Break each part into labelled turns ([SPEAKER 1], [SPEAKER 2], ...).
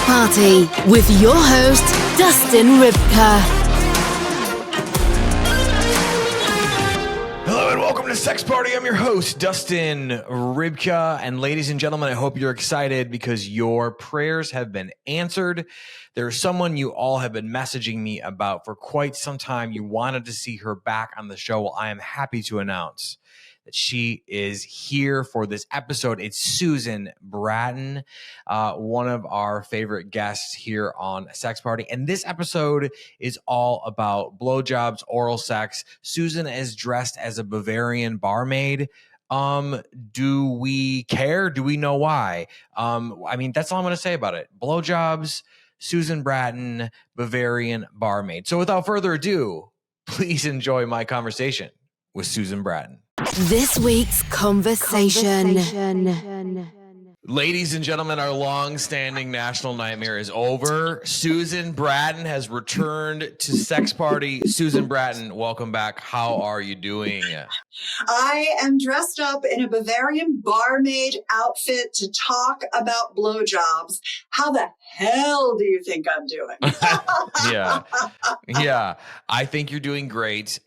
[SPEAKER 1] Party with your host, Dustin Rybka.
[SPEAKER 2] Hello and welcome to Sex Party. I'm your host, Dustin Rybka. And ladies and gentlemen, I hope you're excited because your prayers have been answered. There's someone you all have been messaging me about for quite some time. You wanted to see her back on the show. Well, I am happy to announce that she is here for this episode. It's Susan Bratton, one of our favorite guests here on Sex Party. And this episode is all about blowjobs, oral sex. Susan is dressed as a Bavarian barmaid. Do we care? Do we know why? I mean, that's all I'm going to say about it. Blowjobs, Susan Bratton, Bavarian barmaid. So without further ado, please enjoy my conversation with Susan Bratton.
[SPEAKER 1] This week's conversation.
[SPEAKER 2] Ladies and gentlemen, our long-standing national nightmare is over. Susan Bratton has returned to Sex Party. Susan Bratton, welcome back. How are you doing?
[SPEAKER 3] I am dressed up in a Bavarian barmaid outfit to talk about blowjobs. How the hell do you think I'm doing?
[SPEAKER 2] Yeah. I think you're doing great.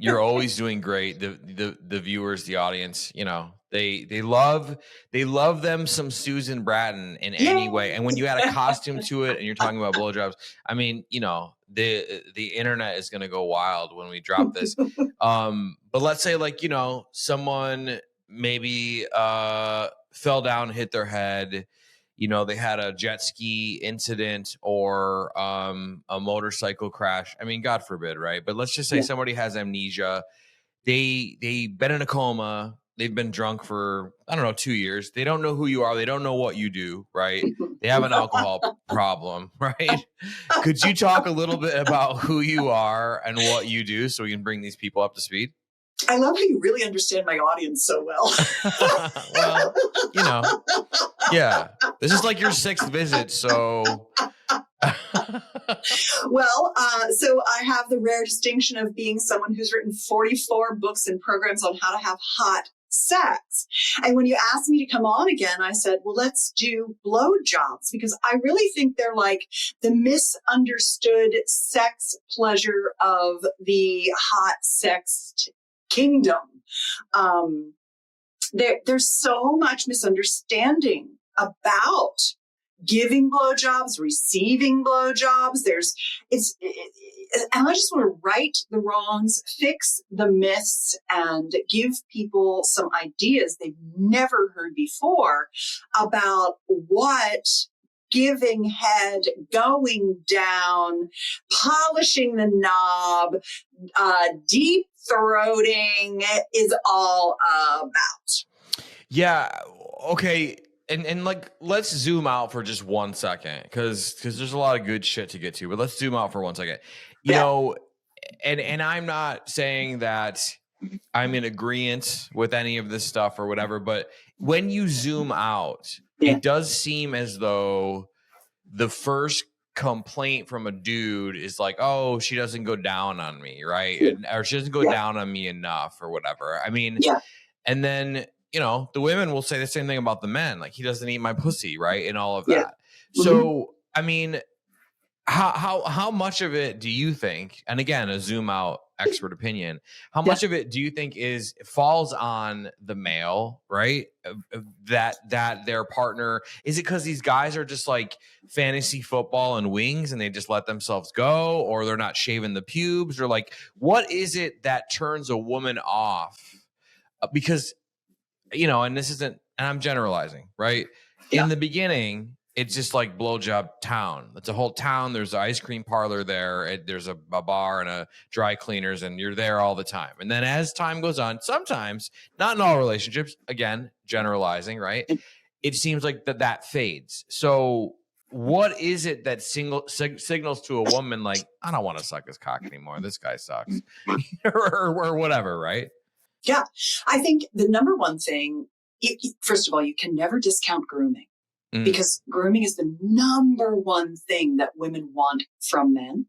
[SPEAKER 2] You're always doing great. The viewers, the audience, you know, they love them some Susan Bratton in any way. And when you add a costume to it and you're talking about blowjobs, I mean, you know, the internet is going to go wild when we drop this. But let's say, like, you know, someone maybe fell down, hit their head. You know, they had a jet ski incident or a motorcycle crash. I mean, God forbid, right? But let's just say somebody has amnesia. They've been in a coma. They've been drunk for, 2 years. They don't know who you are. They don't know what you do, right? They have an alcohol problem, right? Could you talk a little bit about who you are and what you do so we can bring these people up to speed?
[SPEAKER 3] I love how you really understand my audience so well.
[SPEAKER 2] Well, you know, yeah. This is like your 6th visit, so...
[SPEAKER 3] Well, so I have the rare distinction of being someone who's written 44 books and programs on how to have hot sex. And when you asked me to come on again, I said, well, let's do blowjobs, because I really think they're like the misunderstood sex pleasure of the hot sex kingdom. There's so much misunderstanding about giving blowjobs, receiving blowjobs. And I just want to right the wrongs, fix the myths, and give people some ideas they've never heard before about what giving head, going down, polishing the knob, deep throating is all about.
[SPEAKER 2] Yeah. Okay. And like, let's zoom out for just 1 second, because there's a lot of good shit to get to, but let's zoom out for 1 second. You know, and I'm not saying that I'm in agreement with any of this stuff or whatever, but when you zoom out, it does seem as though the first complaint from a dude is like, oh, she doesn't go down on me, right? Or she doesn't go down on me enough or whatever. I mean, and then, you know, the women will say the same thing about the men. Like, he doesn't eat my pussy, right? And all of that. So, I mean, how much of it do you think, and again, a zoom out expert opinion, how much of it do you think falls on the male, right? That their partner, is it because these guys are just like fantasy football and wings and they just let themselves go, or they're not shaving the pubes, or like, what is it that turns a woman off? Because, you know, and this isn't, and I'm generalizing, right? In the beginning, it's just like blowjob town. It's a whole town. There's an ice cream parlor there. There's a bar and a dry cleaners, and you're there all the time. And then as time goes on, sometimes, not in all relationships, again, generalizing, right? It seems like that fades. So what is it that signals to a woman like, I don't want to suck his cock anymore. This guy sucks. or whatever, right?
[SPEAKER 3] Yeah. I think the number one thing, first of all, you can never discount grooming, because grooming is the number one thing that women want from men.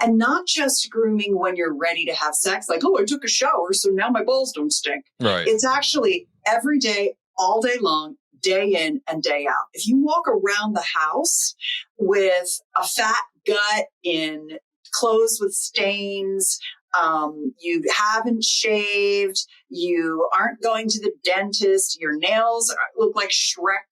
[SPEAKER 3] And not just grooming when you're ready to have sex, like, oh, I took a shower, so now my balls don't stink.
[SPEAKER 2] Right.
[SPEAKER 3] It's actually every day, all day long, day in and day out. If you walk around the house with a fat gut in clothes with stains, you haven't shaved, you aren't going to the dentist, your nails look like Shrek,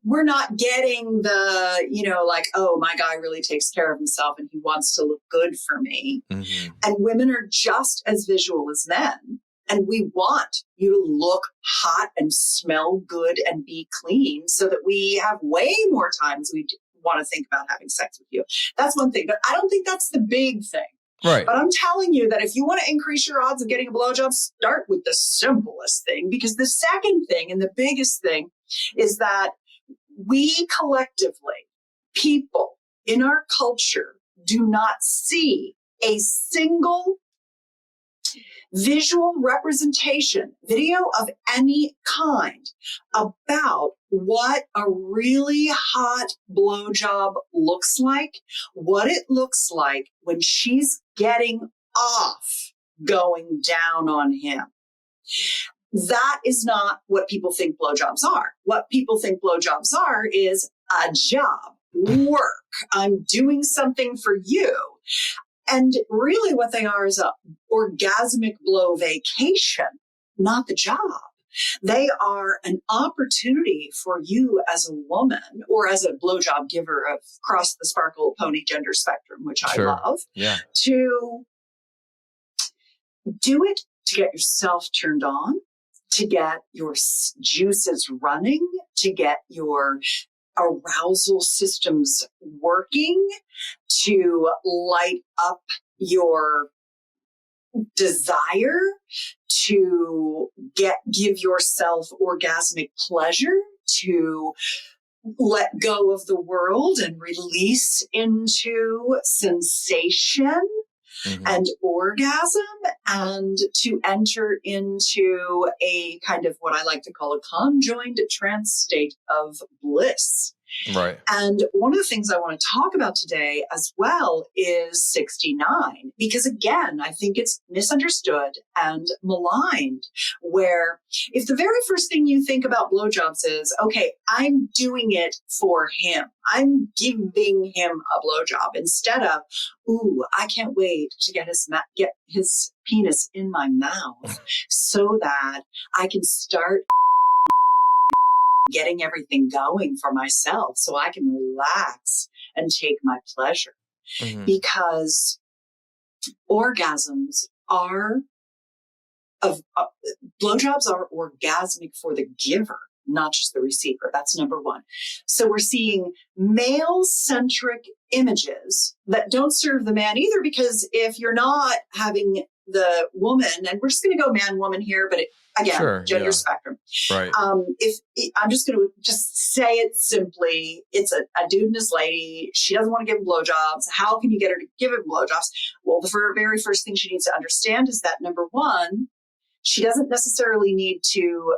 [SPEAKER 3] we're not getting the, like, oh, my guy really takes care of himself and he wants to look good for me.
[SPEAKER 2] Mm-hmm.
[SPEAKER 3] And women are just as visual as men. And we want you to look hot and smell good and be clean so that we have way more times we want to think about having sex with you. That's one thing. But I don't think that's the big thing.
[SPEAKER 2] Right.
[SPEAKER 3] But I'm telling you that if you want to increase your odds of getting a blowjob, start with the simplest thing. Because the second thing and the biggest thing is that we collectively, people in our culture, do not see a single visual representation, video of any kind, about what a really hot blowjob looks like, what it looks like when she's getting off going down on him. That is not what people think blowjobs are. What people think blowjobs are is a job, work. I'm doing something for you. And really what they are is a orgasmic blow vacation, not the job. They are an opportunity for you as a woman or as a blowjob giver of across the sparkle pony gender spectrum, which I love, to do it to get yourself turned on, to get your juices running, to get your arousal systems working, to light up your desire, to give yourself orgasmic pleasure, to let go of the world and release into sensation and orgasm, and to enter into a kind of what I like to call a conjoined trance state of bliss.
[SPEAKER 2] Right.
[SPEAKER 3] And one of the things I want to talk about today as well is 69, because again, I think it's misunderstood and maligned, where if the very first thing you think about blowjobs is, okay, I'm doing it for him, I'm giving him a blowjob, instead of, ooh, I can't wait to get his penis in my mouth so that I can start getting everything going for myself so I can relax and take my pleasure. Because orgasms are blowjobs are orgasmic for the giver, not just the receiver. That's number one. So we're seeing male-centric images that don't serve the man either, because if you're not having the woman, and we're just going to go man-woman here, but again, gender spectrum.
[SPEAKER 2] Right.
[SPEAKER 3] If I'm just going to just say it simply, it's a dude and his lady. She doesn't want to give him blowjobs. How can you get her to give him blowjobs? Well, the very first thing she needs to understand is that, number one, she doesn't necessarily need to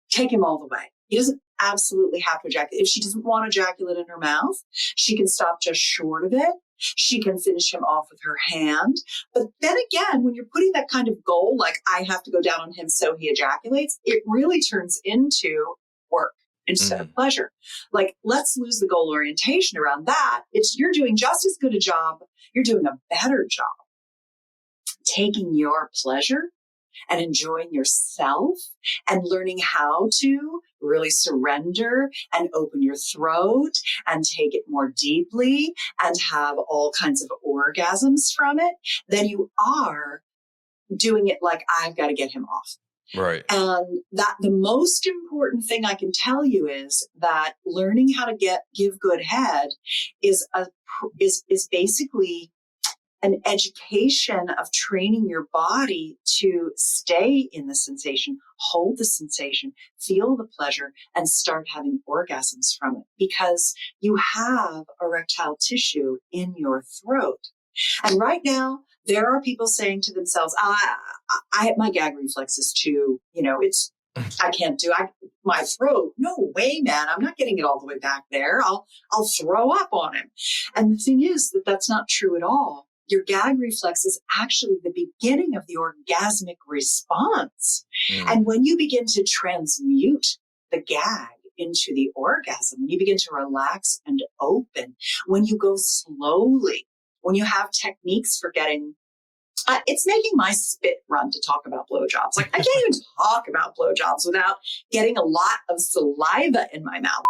[SPEAKER 3] take him all the way. He doesn't absolutely have to ejaculate. If she doesn't want to ejaculate in her mouth, she can stop just short of it. She can finish him off with her hand. But then again, when you're putting that kind of goal, like I have to go down on him so he ejaculates, it really turns into work instead of pleasure. Like, let's lose the goal orientation around that. You're doing just as good a job. You're doing a better job taking your pleasure and enjoying yourself and learning how to really surrender and open your throat and take it more deeply and have all kinds of orgasms from it, than you are doing it like, I've got to get him off.
[SPEAKER 2] Right.
[SPEAKER 3] And that the most important thing I can tell you is that learning how to give good head is basically an education of training your body to stay in the sensation, hold the sensation, feel the pleasure, and start having orgasms from it, because you have erectile tissue in your throat. And right now, there are people saying to themselves, my gag reflex is too, I can't do my throat. No way, man. I'm not getting it all the way back there. I'll throw up on him. And the thing is that that's not true at all. your gag reflex is actually the beginning of the orgasmic response. And when you begin to transmute the gag into the orgasm, when you begin to relax and open, when you go slowly, when you have techniques for getting, it's making my spit run to talk about blowjobs. Like, I can't even talk about blowjobs without getting a lot of saliva in my mouth.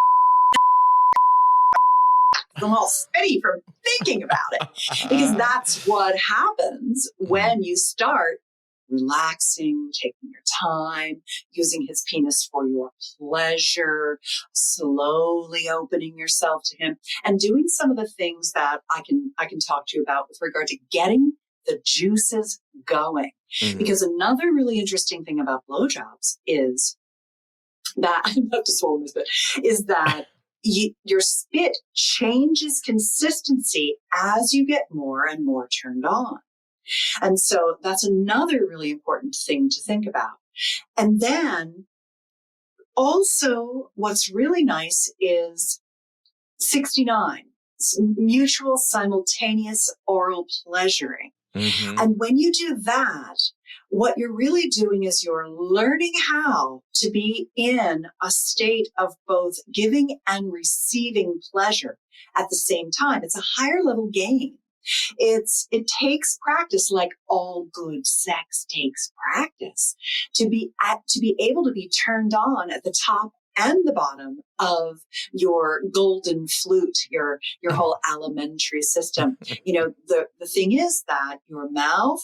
[SPEAKER 3] I'm all spitty from thinking about it, because that's what happens when you start relaxing, taking your time, using his penis for your pleasure, slowly opening yourself to him, and doing some of the things that I can talk to you about with regard to getting the juices going. Because another really interesting thing about blowjobs is that, I'm about to swallow this, but is that your spit changes consistency as you get more and more turned on. And so that's another really important thing to think about. And then also what's really nice is 69, mutual simultaneous oral pleasuring. And when you do that, what you're really doing is you're learning how to be in a state of both giving and receiving pleasure at the same time. It's a higher level game. It takes practice, like all good sex takes practice, to be able to be turned on at the top and the bottom of your golden flute, your whole alimentary system. You know, the thing is that your mouth,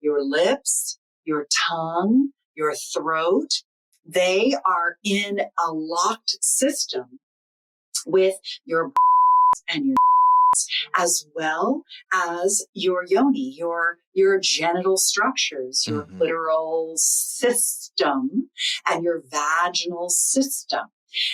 [SPEAKER 3] your lips, your tongue, your throat, they are in a locked system with your and your as well as your yoni, your genital structures, your clitoral system, and your vaginal system.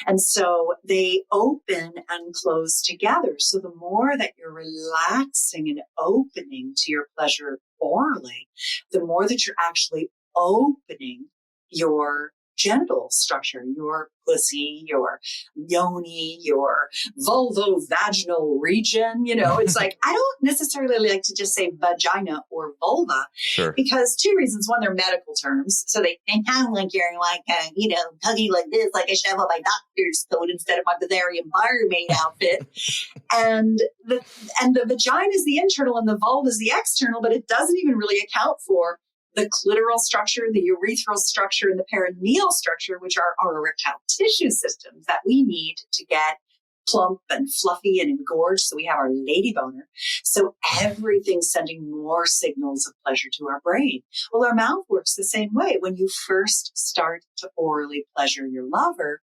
[SPEAKER 3] And so they open and close together. So the more that you're relaxing and opening to your pleasure orally, the more that you're actually opening your genital structure, your pussy, your yoni, your vulvovaginal region. You know, it's like, I don't necessarily like to just say vagina or vulva, because two reasons. One, they're medical terms. So they sound like you're like, huggy like this, like I should have on my doctor's coat instead of my Bavarian barmaid outfit. And the vagina is the internal and the vulva is the external, but it doesn't even really account for the clitoral structure, the urethral structure, and the perineal structure, which are our erectile tissue systems that we need to get plump and fluffy and engorged so we have our lady boner. So everything's sending more signals of pleasure to our brain. Well, our mouth works the same way. When you first start to orally pleasure your lover,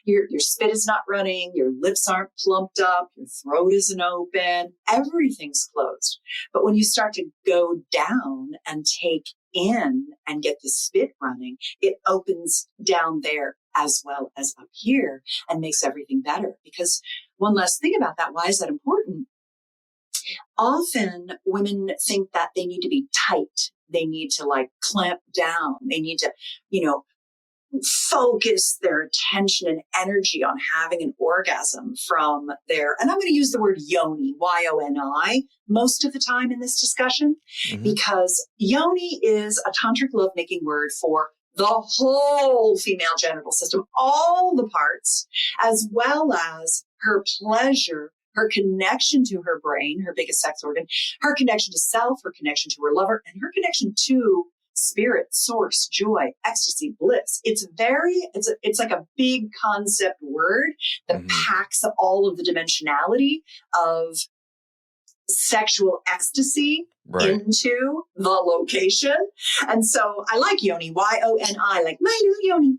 [SPEAKER 3] your spit is not running, your lips aren't plumped up, your throat isn't open, everything's closed. But when you start to go down and take in and get the spit running, it opens down there as well as up here and makes everything better. Because one last thing about that, why is that important? Often women think that they need to be tight. They need to like clamp down. They need to, focus their attention and energy on having an orgasm from their, and I'm going to use the word yoni, Y-O-N-I, most of the time in this discussion, because yoni is a tantric lovemaking word for the whole female genital system, all the parts, as well as her pleasure, her connection to her brain, her biggest sex organ, her connection to self, her connection to her lover, and her connection to spirit, source, joy, ecstasy, bliss. It's like a big concept word that packs up all of the dimensionality of sexual ecstasy into the location. And so I like yoni, Y-O-N-I, like my new yoni.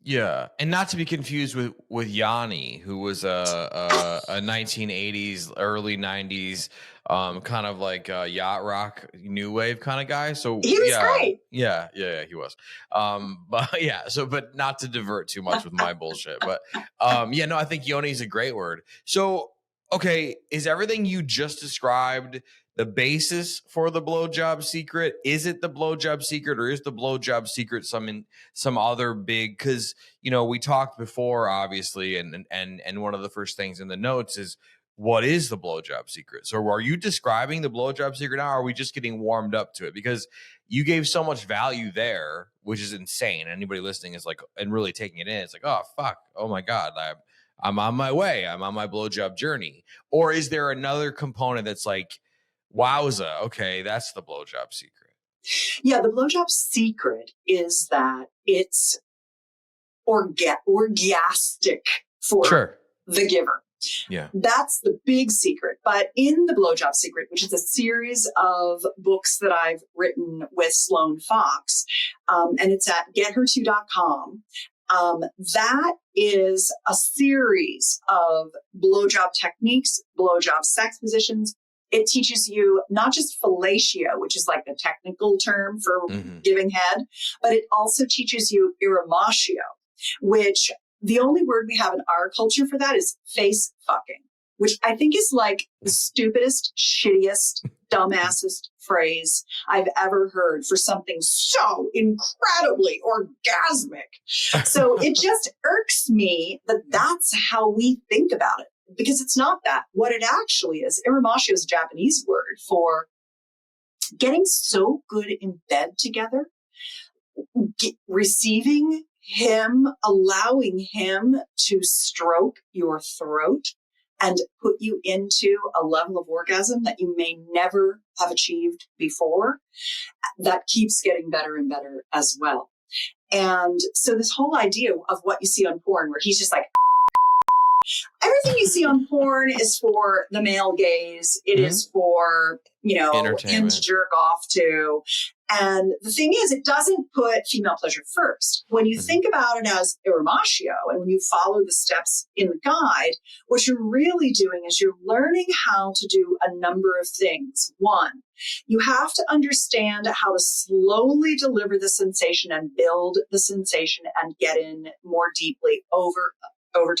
[SPEAKER 2] Yeah, and not to be confused with Yanni, who was a 1980s, early 90s, kind of like a yacht rock new wave kind of guy. So
[SPEAKER 3] he was great.
[SPEAKER 2] Yeah, he was. But not to divert too much with my bullshit. But I think Yoni is a great word. So okay, is everything you just described the basis for the blowjob secret? Is it the blowjob secret, or is the blowjob secret some other big? Because we talked before, obviously, and one of the first things in the notes is what is the blowjob secret? So are you describing the blowjob secret now? Or are we just getting warmed up to it? Because you gave so much value there, which is insane. Anybody listening is like, and really taking it in, it's like, oh, fuck. Oh my God. I'm on my way. I'm on my blowjob journey. Or is there another component that's like, wowza, okay, that's the blowjob secret?
[SPEAKER 3] Yeah, the blowjob secret is that it's orgastic for the giver.
[SPEAKER 2] Yeah.
[SPEAKER 3] That's the big secret. But in the blowjob secret, which is a series of books that I've written with Sloan Fox, and it's at gether2.com. That is a series of blowjob techniques, blowjob sex positions. It teaches you not just fellatio, which is like the technical term for giving head, but it also teaches you iramatio, which the only word we have in our culture for that is face fucking, which I think is like the stupidest, shittiest, dumbassest phrase I've ever heard for something so incredibly orgasmic. So it just irks me that that's how we think about it, because it's not that. What it actually is, iramatio is a Japanese word for getting so good in bed together, receiving him, allowing him to stroke your throat and put you into a level of orgasm that you may never have achieved before, that keeps getting better and better as well. And so this whole idea of what you see on porn, where he's just like, everything you see on porn is for the male gaze. It is for, him to jerk off to. And the thing is, it doesn't put female pleasure first. When you think about it as iramatio, and when you follow the steps in the guide, what you're really doing is you're learning how to do a number of things. One, you have to understand how to slowly deliver the sensation and build the sensation and get in more deeply over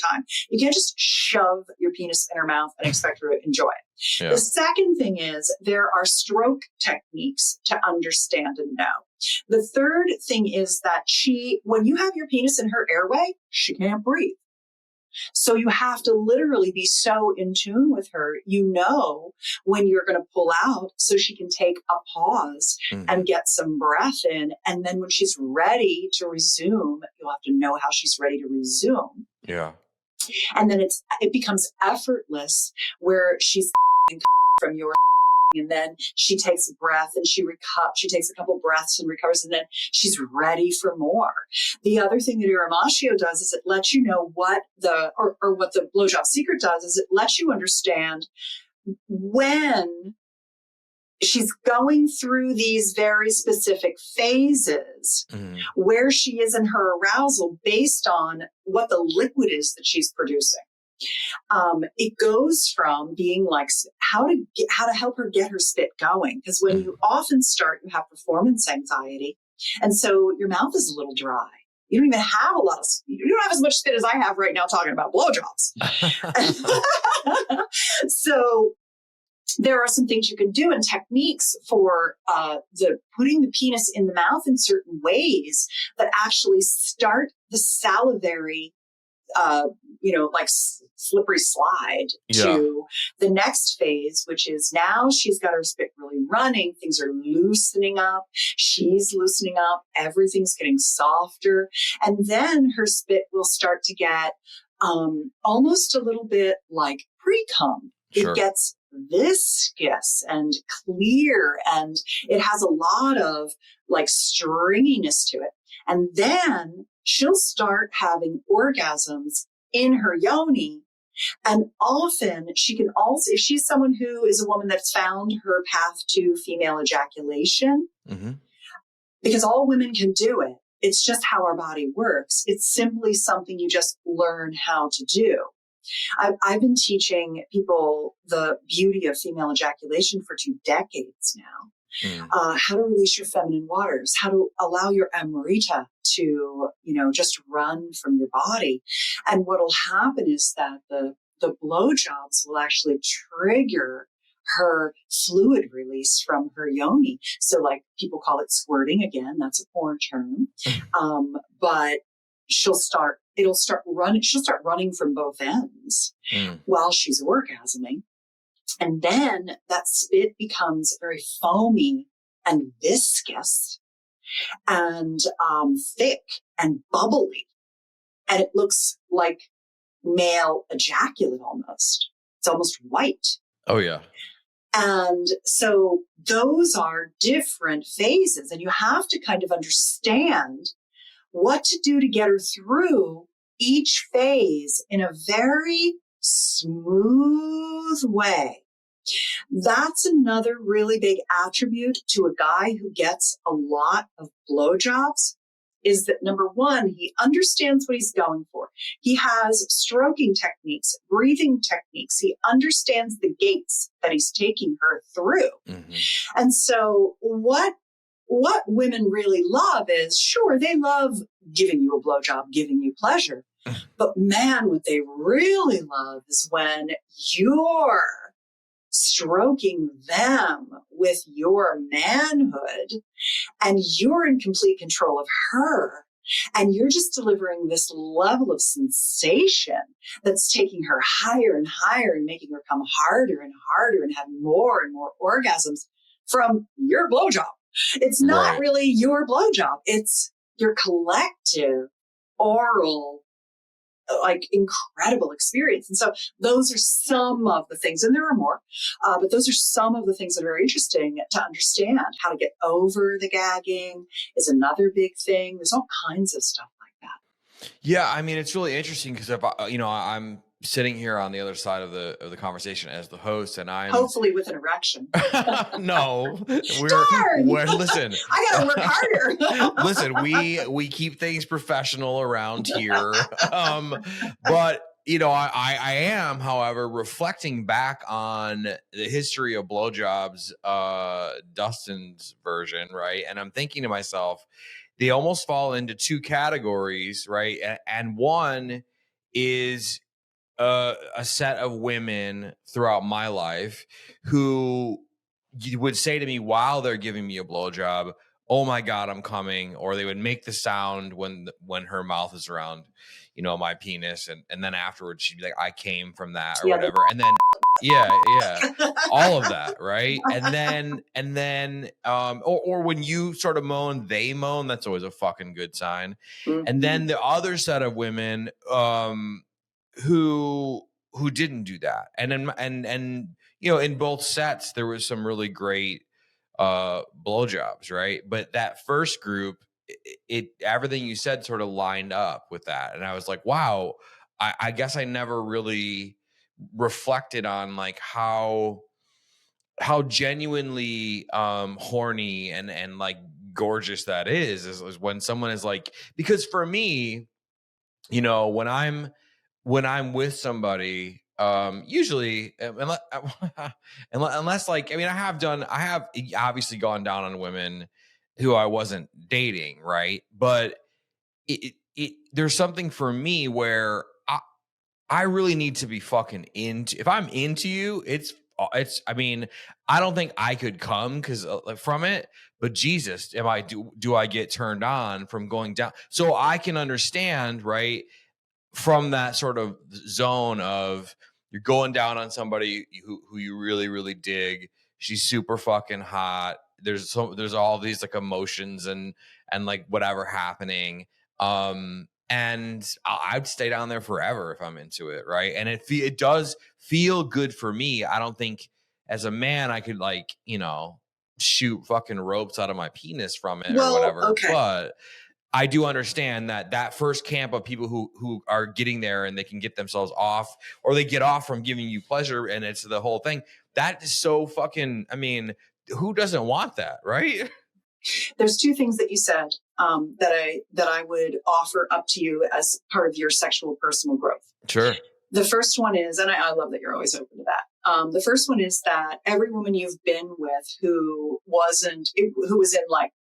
[SPEAKER 3] time. You can't just shove your penis in her mouth and expect her to enjoy it. Yeah. The second thing is there are stroke techniques to understand and know. The third thing is that when you have your penis in her airway, she can't breathe. So you have to literally be so in tune with her, when you're going to pull out so she can take a pause and get some breath in. And then when she's ready to resume, you'll have to know how she's ready to resume.
[SPEAKER 2] Yeah.
[SPEAKER 3] And then it becomes effortless, where she's from your, and then she takes a breath and she takes a couple breaths and recovers, and then she's ready for more. The other thing that iramatio does is it lets you know what the blowjob secret does is it lets you understand when she's going through these very specific phases, where she is in her arousal based on what the liquid is that she's producing. It goes from being like how to help her get her spit going. Because when you often start, you have performance anxiety. And so your mouth is a little dry. You don't even have you don't have as much spit as I have right now talking about blowjobs. So there are some things you can do and techniques for putting the penis in the mouth in certain ways that actually start the salivary, slippery slide to the next phase, which is now she's got her spit really running. Things are loosening up. She's loosening up. Everything's getting softer. And then her spit will start to get almost a little bit like pre-cum. Sure. It gets viscous and clear, and it has a lot of like stringiness to it. And then she'll start having orgasms in her yoni. And often she can also, if she's someone who is a woman that's found her path to female ejaculation, because all women can do it. It's just how our body works. It's simply something you just learn how to do. I've been teaching people the beauty of female ejaculation for 2 decades now. How to release your feminine waters, how to allow your amrita to, just run from your body. And what'll happen is that the blowjobs will actually trigger her fluid release from her yoni. So like people call it squirting again, that's a porn term. But she'll start she'll start running from both ends while she's orgasming. And then that spit becomes very foamy and viscous and thick and bubbly. And it looks like male ejaculate almost. It's almost white.
[SPEAKER 2] Oh, yeah.
[SPEAKER 3] And so those are different phases. And you have to kind of understand what to do to get her through each phase in a very smooth way. That's another really big attribute to a guy who gets a lot of blowjobs is that, number one, he understands what he's going for. He has stroking techniques, breathing techniques. He understands the gates that he's taking her through. Mm-hmm. And so what women really love is, sure, they love giving you a blowjob, giving you pleasure. But man, what they really love is when you're stroking them with your manhood and you're in complete control of her and you're just delivering this level of sensation that's taking her higher and higher and making her come harder and harder and have more and more orgasms from your blowjob. It's not really your blowjob. It's your collective oral like incredible experience. And so those are some of the things, and there are more, but those are some of the things that are interesting to understand. How to get over the gagging is another big thing. There's all kinds of stuff like that.
[SPEAKER 2] Yeah. I mean, it's really interesting because I'm sitting here on the other side of the conversation as the host, and I'm
[SPEAKER 3] hopefully with an erection.
[SPEAKER 2] No, we're listen.
[SPEAKER 3] I gotta work harder.
[SPEAKER 2] Listen, we keep things professional around here, but I am, however, reflecting back on the history of blowjobs, Dustin's version, right? And I'm thinking to myself, they almost fall into two categories, right? And one is a set of women throughout my life who would say to me while they're giving me a blowjob, "Oh my God, I'm coming," or they would make the sound when her mouth is around, my penis, and then afterwards she'd be like, "I came from that," or whatever, and then all of that, right? And then, or when you sort of moan, they moan. That's always a fucking good sign. Mm-hmm. And then the other set of women, who didn't do that, and in both sets there was some really great blowjobs, right? But that first group, it everything you said sort of lined up with that, and I was like, wow, I guess I never really reflected on like how genuinely horny and like gorgeous that is when someone is like, because for me, when I'm with somebody, usually, unless like, I mean, I have obviously gone down on women who I wasn't dating, right? But there's something for me where I really need to be fucking if I'm into you, I mean, I don't think I could come from it, but Jesus, do I get turned on from going down? So I can understand, right? From that sort of zone of you're going down on somebody who you really, really dig. She's super fucking hot. There's all these like emotions and like whatever happening. And I'd stay down there forever if I'm into it. Right. And it does feel good for me. I don't think as a man, I could like, shoot fucking ropes out of my penis from it or whatever. Okay. But I do understand that first camp of people who are getting there and they can get themselves off, or they get off from giving you pleasure, and it's the whole thing. That is so fucking, I mean, who doesn't want that, right?
[SPEAKER 3] There's two things that you said that I would offer up to you as part of your sexual personal growth.
[SPEAKER 2] Sure.
[SPEAKER 3] The first one is, and I love that you're always open to that. The first one is that every woman you've been with who was in like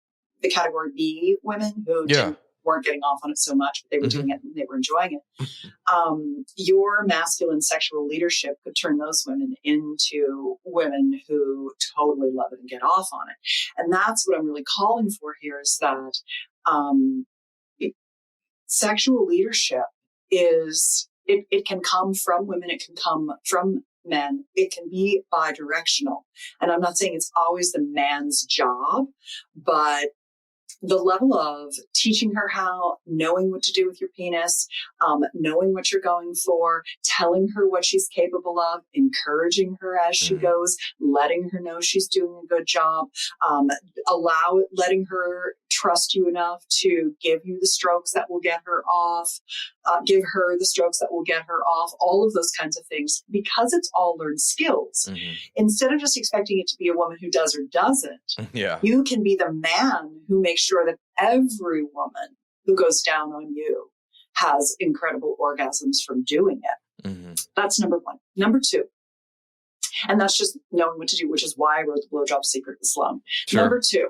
[SPEAKER 3] the category B women who weren't getting off on it so much, but they were doing it and they were enjoying it. Your masculine sexual leadership could turn those women into women who totally love it and get off on it. And that's what I'm really calling for here, is that sexual leadership it can come from women. It can come from men. It can be bi-directional. And I'm not saying it's always the man's job, but the level of teaching her how, knowing what to do with your penis, knowing what you're going for, telling her what she's capable of, encouraging her as she goes, letting her know she's doing a good job, letting her trust you enough to give you the strokes that will get her off, give her the strokes that will get her off, all of those kinds of things, because it's all learned skills. Instead of just expecting it to be a woman who does or doesn't, you can be the man who makes sure that every woman who goes down on you has incredible orgasms from doing it. That's number one. Number two, and that's just knowing what to do, which is why I wrote The Blowjob Secret of the Slum. Number two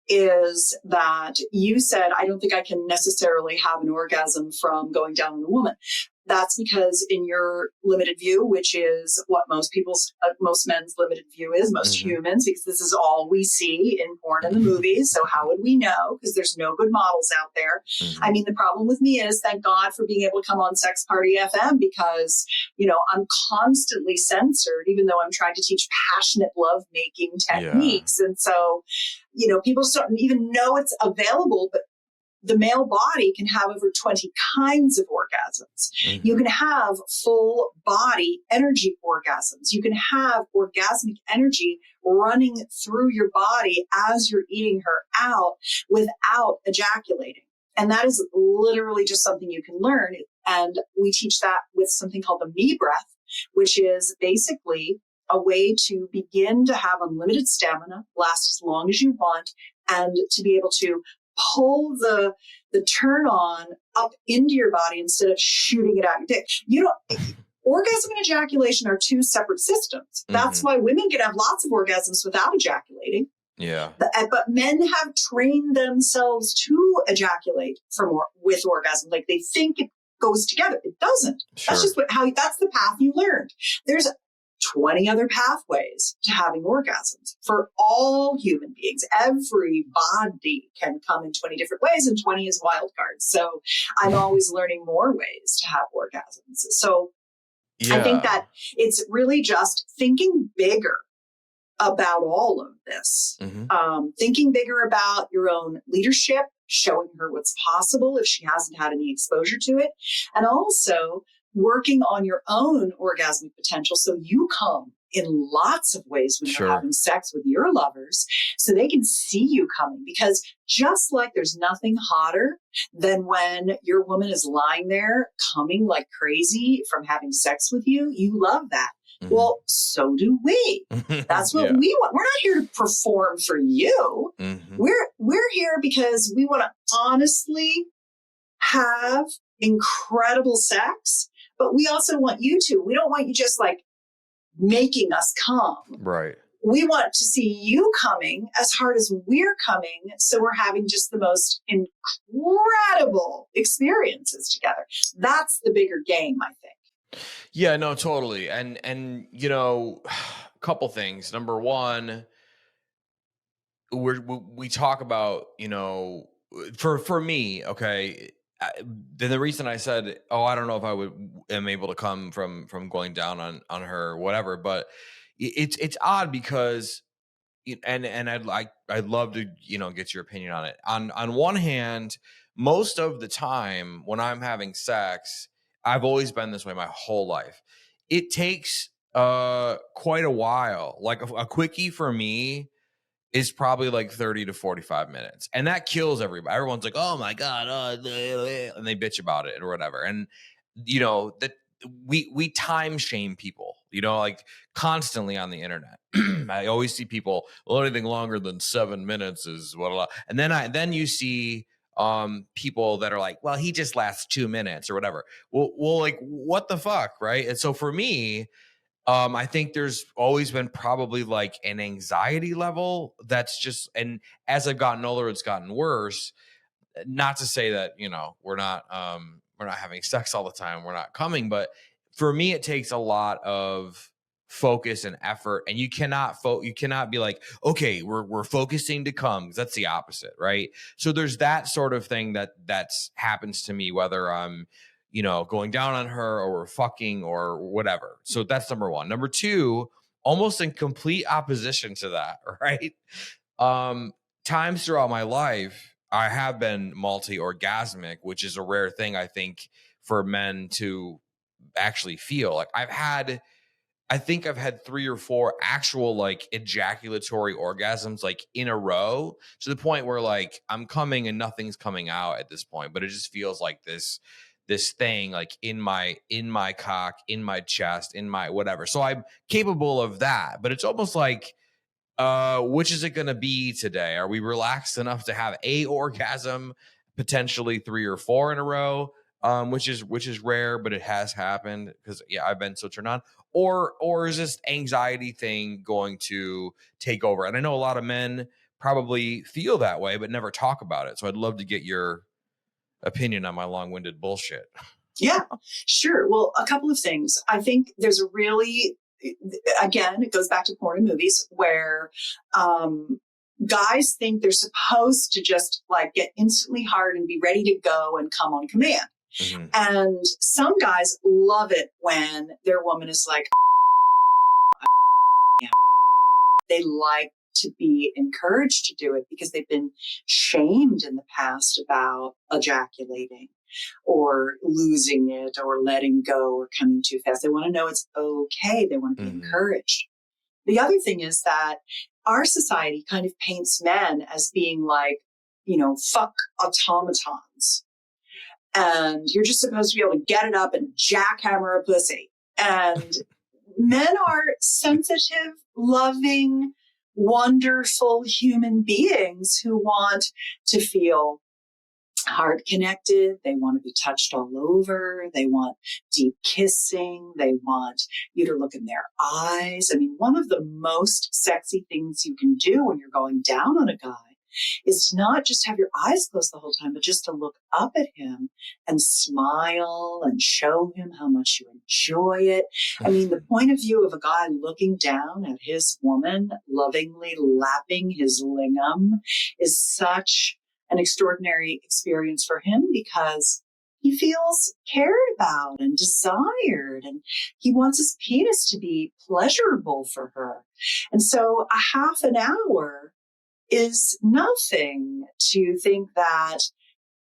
[SPEAKER 3] is that you said, I don't think I can necessarily have an orgasm from going down on a woman. That's because in your limited view, which is what most men's limited view is, most humans, because this is all we see in porn and the movies. So how would we know? Because there's no good models out there. I mean, the problem with me is, thank God for being able to come on Sex Party FM, because, you know, I'm constantly censored, even though I'm trying to teach passionate lovemaking techniques. And so, you know, people don't even know it's available, but the male body can have over 20 kinds of orgasms. You can have full body energy orgasms. You can have orgasmic energy running through your body as you're eating her out without ejaculating. And that is literally just something you can learn. And we teach that with something called the me breath, which is basically a way to begin to have unlimited stamina, last as long as you want, and to be able to pull the turn on up into your body instead of shooting it out your dick. You don't, orgasm and ejaculation are two separate systems. That's why women can have lots of orgasms without ejaculating. But men have trained themselves to ejaculate with orgasm. Like, they think it goes together. It doesn't. That's just that's the path you learned. There's 20 other pathways to having orgasms for all human beings. Every body can come in 20 different ways, and 20 is wild cards. So I'm always learning more ways to have orgasms. So I think that it's really just thinking bigger about all of this, thinking bigger about your own leadership, showing her what's possible if she hasn't had any exposure to it, and also working on your own orgasmic potential so you come in lots of ways when you're having sex with your lovers, so they can see you coming. Because just like there's nothing hotter than when your woman is lying there coming like crazy from having sex with you, you love that. Well, so do we. That's what we want. We're not here to perform for you. We're here because we want to honestly have incredible sex, but we also want you to. We don't want you just like making us come.
[SPEAKER 2] Right.
[SPEAKER 3] We want to see you coming as hard as we're coming, so we're having just the most incredible experiences together. That's the bigger game, I think.
[SPEAKER 2] Yeah, no, totally. And you know, a couple things. Number one, we talk about, you know, for me, okay, then the reason I said, oh, I don't know if I am able to come from going down on her or whatever, but it's odd because, and I'd love to, you know, get your opinion on it. On one hand, most of the time when I'm having sex, I've always been this way my whole life. It takes quite a while. Like a quickie for me is probably like 30 to 45 minutes. And that kills everybody. Everyone's like, oh my God, and they bitch about it or whatever. And, you know, that we time shame people, you know, like constantly on the internet. I always see people, well, anything longer than 7 minutes is what, and then you see people that are like, well, he just lasts 2 minutes or whatever. Well, like, what the fuck, right? And so for me, I think there's always been probably like an anxiety level that's just, and as I've gotten older, it's gotten worse. Not to say that, you know, we're not having sex all the time, we're not coming, but for me, it takes a lot of focus and effort, and you cannot be like, okay, we're focusing to come, because that's the opposite, right? So there's that sort of thing that's happens to me, whether I'm, going down on her or we're fucking or whatever. So that's number one. Number two, almost in complete opposition to that, right? Times throughout my life, I have been multi-orgasmic, which is a rare thing, I think, for men to actually feel. Like I think I've had 3 or 4 actual like ejaculatory orgasms like in a row, to the point where like I'm coming and nothing's coming out at this point, but it just feels like this thing like in my cock, in my chest, in my whatever. So I'm capable of that, but it's almost like which is it going to be today? Are we relaxed enough to have a orgasm, potentially 3 or 4 in a row? Which is rare, but it has happened because I've been so turned on. Or is this anxiety thing going to take over? And I know a lot of men probably feel that way, but never talk about it. So I'd love to get your opinion on my long-winded bullshit.
[SPEAKER 3] Yeah, sure. Well, a couple of things. I think there's a really, again, it goes back to porn and movies where guys think they're supposed to just like get instantly hard and be ready to go and come on command. Mm-hmm. And some guys love it when their woman is like, they like to be encouraged to do it because they've been shamed in the past about ejaculating or losing it or letting go or coming too fast. They want to know it's okay. They want to be encouraged. The other thing is that our society kind of paints men as being like, fuck automatons. And you're just supposed to be able to get it up and jackhammer a pussy. And men are sensitive, loving, wonderful human beings who want to feel heart connected. They want to be touched all over. They want deep kissing. They want you to look in their eyes. I mean, one of the most sexy things you can do when you're going down on a guy is to not just have your eyes closed the whole time, but just to look up at him and smile and show him how much you enjoy it. I mean, the point of view of a guy looking down at his woman, lovingly lapping his lingam, is such an extraordinary experience for him because he feels cared about and desired, and he wants his penis to be pleasurable for her. And so a half an hour is nothing to think that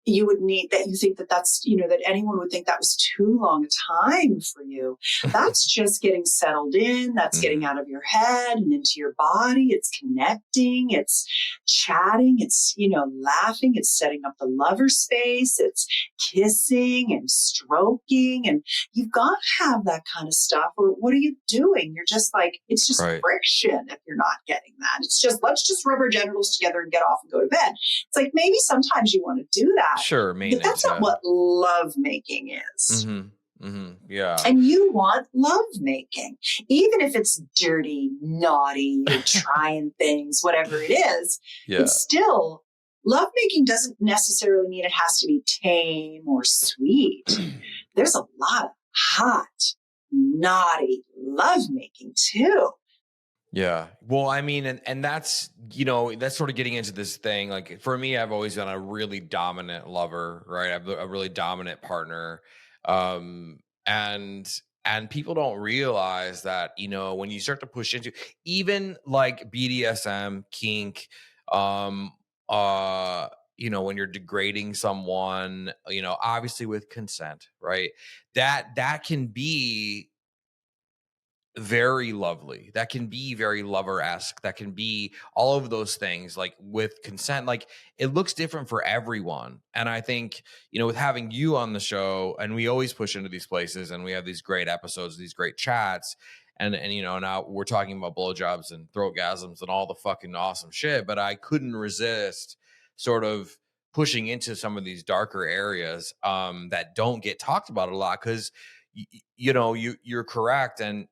[SPEAKER 3] you would need, that you think that that's, that anyone would think that was too long a time for you. That's just getting settled in. That's getting out of your head and into your body. It's connecting. It's chatting. It's, laughing. It's setting up the lover space. It's kissing and stroking. And you've got to have that kind of stuff. Or what are you doing? You're just like, it's just friction if you're not getting that. It's just, let's just rub our genitals together and get off and go to bed. It's like, maybe sometimes you want to do that.
[SPEAKER 2] Sure,
[SPEAKER 3] but that's not what love making is.
[SPEAKER 2] Yeah.
[SPEAKER 3] And you want love making, even if it's dirty, naughty, you're trying things, whatever it is. Yeah. It's still, love making doesn't necessarily mean it has to be tame or sweet. There's a lot of hot, naughty love making too.
[SPEAKER 2] Yeah. Well, I mean, and that's, that's sort of getting into this thing. Like for me, I've always been a really dominant lover, right? I'm a really dominant partner. And people don't realize that, when you start to push into even like BDSM, kink, when you're degrading someone, obviously with consent, right? That can be very lovely. That can be very lover-esque. That can be all of those things, like with consent. Like it looks different for everyone. And I think, with having you on the show, and we always push into these places and we have these great episodes, these great chats. And now we're talking about blowjobs and throatgasms and all the fucking awesome shit. But I couldn't resist sort of pushing into some of these darker areas that don't get talked about a lot, because you're correct. And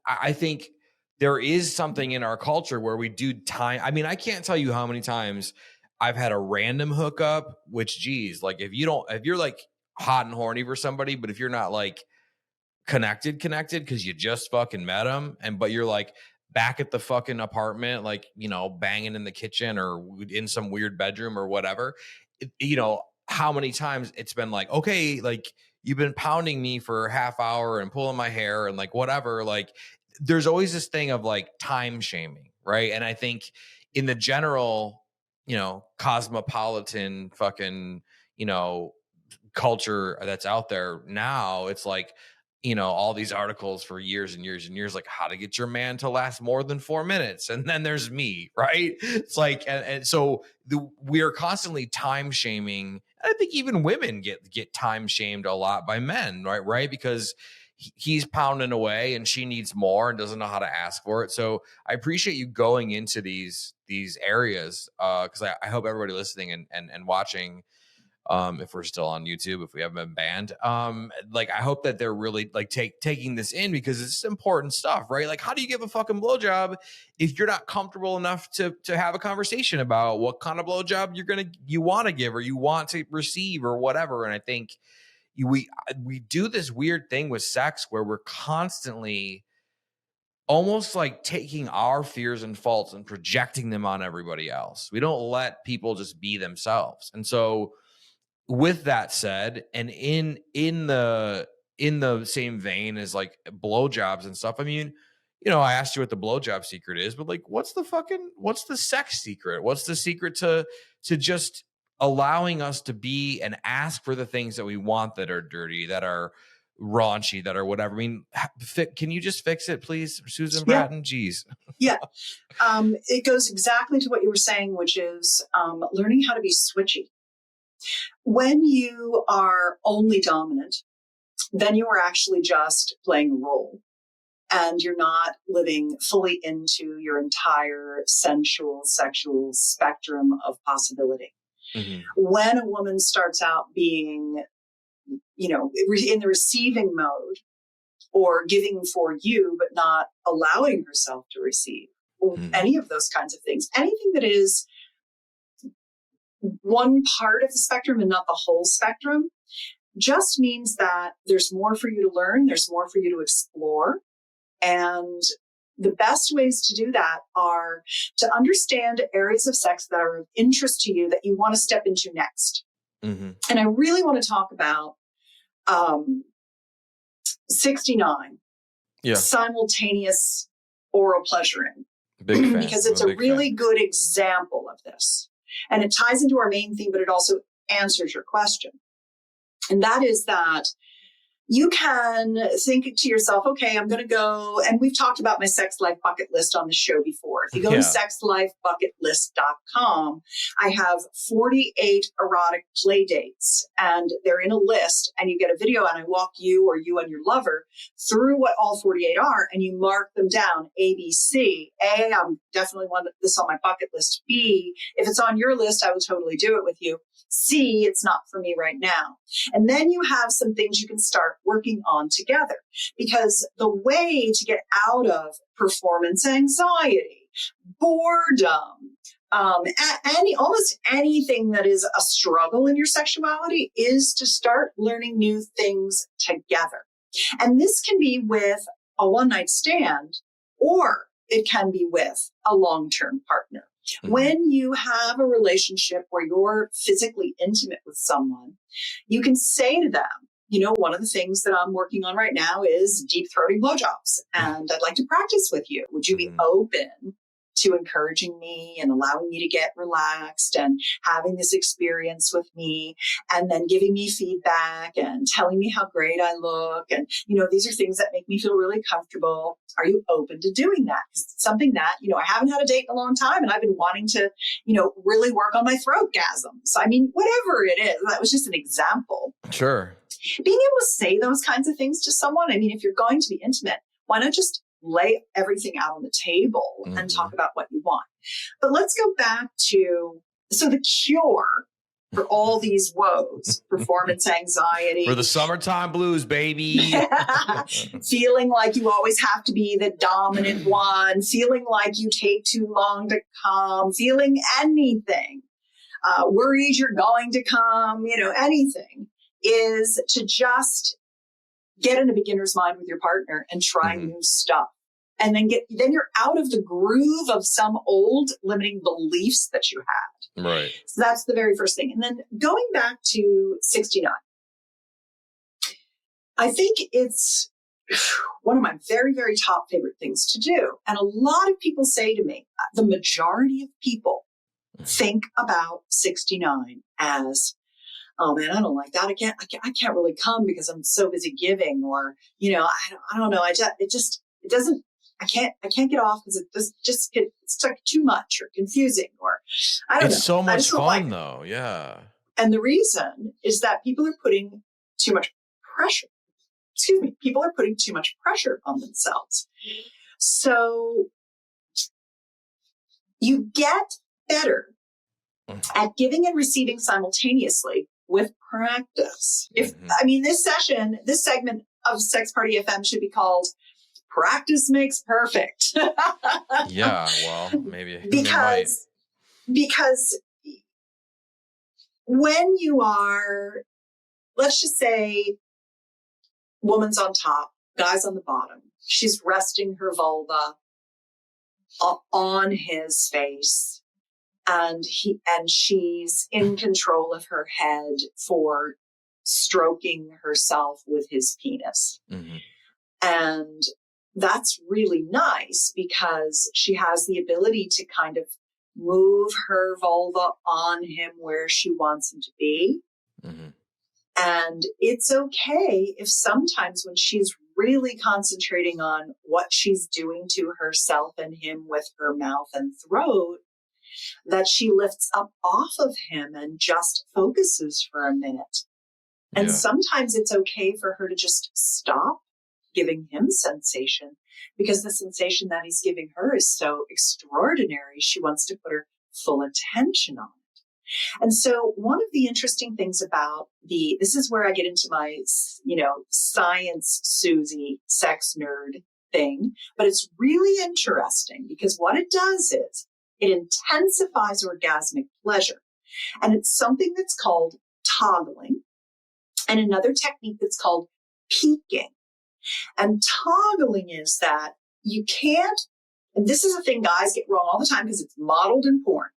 [SPEAKER 2] I think there is something in our culture where we do time. I mean, I can't tell you how many times I've had a random hookup, which, geez, like if you're like hot and horny for somebody, but if you're not like connected, cause you just fucking met them, but you're like back at the fucking apartment, like, banging in the kitchen or in some weird bedroom or whatever, how many times it's been like, okay, like you've been pounding me for a half hour and pulling my hair and like whatever. Like there's always this thing of like time shaming, right? And I think in the general, cosmopolitan fucking, culture that's out there now, it's like, all these articles for years and years and years, like how to get your man to last more than 4 minutes. And then there's me, right? It's like, and so we are constantly time shaming. I think even women get time shamed a lot by men, right? Because he's pounding away and she needs more and doesn't know how to ask for it. So I appreciate you going into these areas, because I hope everybody listening and watching, if we're still on YouTube, if we haven't been banned, like I hope that they're really like taking this in, because it's important stuff, right? Like how do you give a fucking blowjob if you're not comfortable enough to have a conversation about what kind of blowjob you want to give or you want to receive or whatever? And I think we do this weird thing with sex where we're constantly almost like taking our fears and faults and projecting them on everybody else. We don't let people just be themselves. And so with that said, and in the same vein as like blowjobs and stuff, I mean, I asked you what the blowjob secret is, but like, what's the sex secret? What's the secret to just allowing us to be and ask for the things that we want, that are dirty, that are raunchy, that are whatever? I mean, can you just fix it, please, Susan Bratton? Jeez.
[SPEAKER 3] Yeah. It goes exactly to what you were saying, which is learning how to be switchy. When you are only dominant, then you are actually just playing a role, and you're not living fully into your entire sensual, sexual spectrum of possibility. Mm-hmm. When a woman starts out being, in the receiving mode, or giving for you, but not allowing herself to receive, or any of those kinds of things, anything that is one part of the spectrum and not the whole spectrum, just means that there's more for you to learn. There's more for you to explore. And the best ways to do that are to understand areas of sex that are of interest to you that you want to step into next. Mm-hmm. And I really want to talk about 69, simultaneous oral pleasuring.
[SPEAKER 2] Big fan.
[SPEAKER 3] Because it's a really good example of this. And it ties into our main theme, but it also answers your question. And that is that you can think to yourself, okay, I'm going to go, and we've talked about my sex life bucket list on the show before. If you go to sexlifebucketlist.com, I have 48 erotic play dates, and they're in a list, and you get a video, and I walk you or you and your lover through what all 48 are, and you mark them down, A, B, C. A, I'm definitely want this on my bucket list. B, if it's on your list, I would totally do it with you. C, it's not for me right now. And then you have some things you can start working on together, because the way to get out of performance anxiety, boredom, almost anything that is a struggle in your sexuality is to start learning new things together. And this can be with a one-night stand, or it can be with a long-term partner. Mm-hmm. When you have a relationship where you're physically intimate with someone, you can say to them, one of the things that I'm working on right now is deep throating blowjobs, and I'd like to practice with you. Would you be open to encouraging me and allowing me to get relaxed and having this experience with me, and then giving me feedback and telling me how great I look? And, these are things that make me feel really comfortable. Are you open to doing that? Because it's something that, I haven't had a date in a long time, and I've been wanting to, really work on my throatgasms. I mean, whatever it is, that was just an example.
[SPEAKER 2] Sure.
[SPEAKER 3] Being able to say those kinds of things to someone, I mean, if you're going to be intimate, why not just lay everything out on the table and talk about what you want? But let's go back to, so the cure for all these woes, performance anxiety.
[SPEAKER 2] For the summertime blues, baby.
[SPEAKER 3] Feeling like you always have to be the dominant one, feeling like you take too long to come, feeling anything, worried you're going to come, anything, is to just get in a beginner's mind with your partner and try new stuff. And then you're out of the groove of some old limiting beliefs that you had.
[SPEAKER 2] Right.
[SPEAKER 3] So that's the very first thing. And then going back to 69, I think it's one of my very, very top favorite things to do. And a lot of people say to me, the majority of people think about 69 as, oh man, I don't like that. I can't really come because I'm so busy giving, or, I don't know. It doesn't, I can't get off because it's like too much or confusing, or I don't know.
[SPEAKER 2] It's so much fun
[SPEAKER 3] like
[SPEAKER 2] though. Yeah.
[SPEAKER 3] And the reason is that people are putting too much pressure. People are putting too much pressure on themselves. So you get better at giving and receiving simultaneously with practice. This segment of Sex Party FM should be called Practice Makes Perfect.
[SPEAKER 2] Yeah, well, maybe.
[SPEAKER 3] Because when you are, let's just say, woman's on top, guy's on the bottom, she's resting her vulva on his face, and she's in control of her head for stroking herself with his penis. Mm-hmm. And that's really nice because she has the ability to kind of move her vulva on him where she wants him to be. Mm-hmm. And it's okay if sometimes when she's really concentrating on what she's doing to herself and him with her mouth and throat, that she lifts up off of him and just focuses for a minute. And sometimes it's okay for her to just stop giving him sensation because the sensation that he's giving her is so extraordinary. She wants to put her full attention on it. And so one of the interesting things about this is where I get into my, science Susie sex nerd thing, but it's really interesting because what it does is it intensifies orgasmic pleasure. And it's something that's called toggling and another technique that's called peaking. And toggling is that you can't, and this is a thing guys get wrong all the time because it's modeled in porn.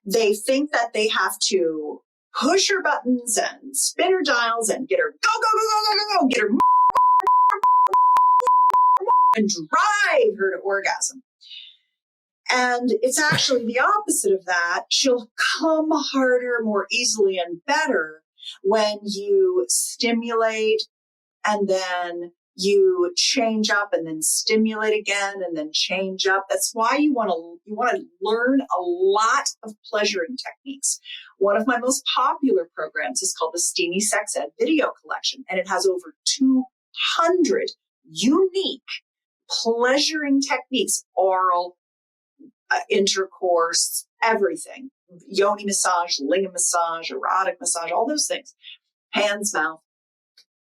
[SPEAKER 3] They think that they have to push her buttons and spin her dials and get her go, get her and drive her to orgasm. And it's actually the opposite of that. She'll come harder, more easily, and better when you stimulate and then you change up and then stimulate again and then change up. That's why you want to learn a lot of pleasuring techniques. One of my most popular programs is called the Steamy Sex Ed Video Collection, and it has over 200 unique pleasuring techniques, oral, intercourse, everything, yoni massage, lingam massage, erotic massage, all those things, hands, mouth,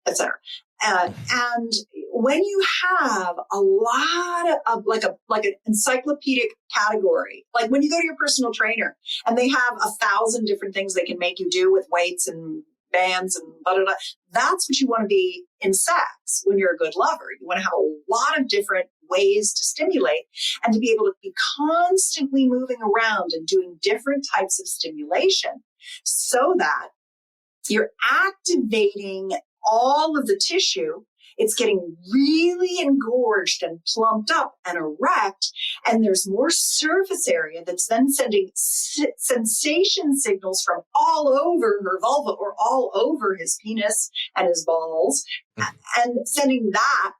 [SPEAKER 3] etc. And when you have a lot of like an encyclopedic category, like when you go to your personal trainer and they have 1,000 different things they can make you do with weights and bands and blah, blah, blah, that's what you want to be in sex when you're a good lover. You want to have a lot of different ways to stimulate and to be able to be constantly moving around and doing different types of stimulation so that you're activating all of the tissue. It's getting really engorged and plumped up and erect, and there's more surface area that's then sending sensation signals from all over her vulva or all over his penis and his balls, and sending that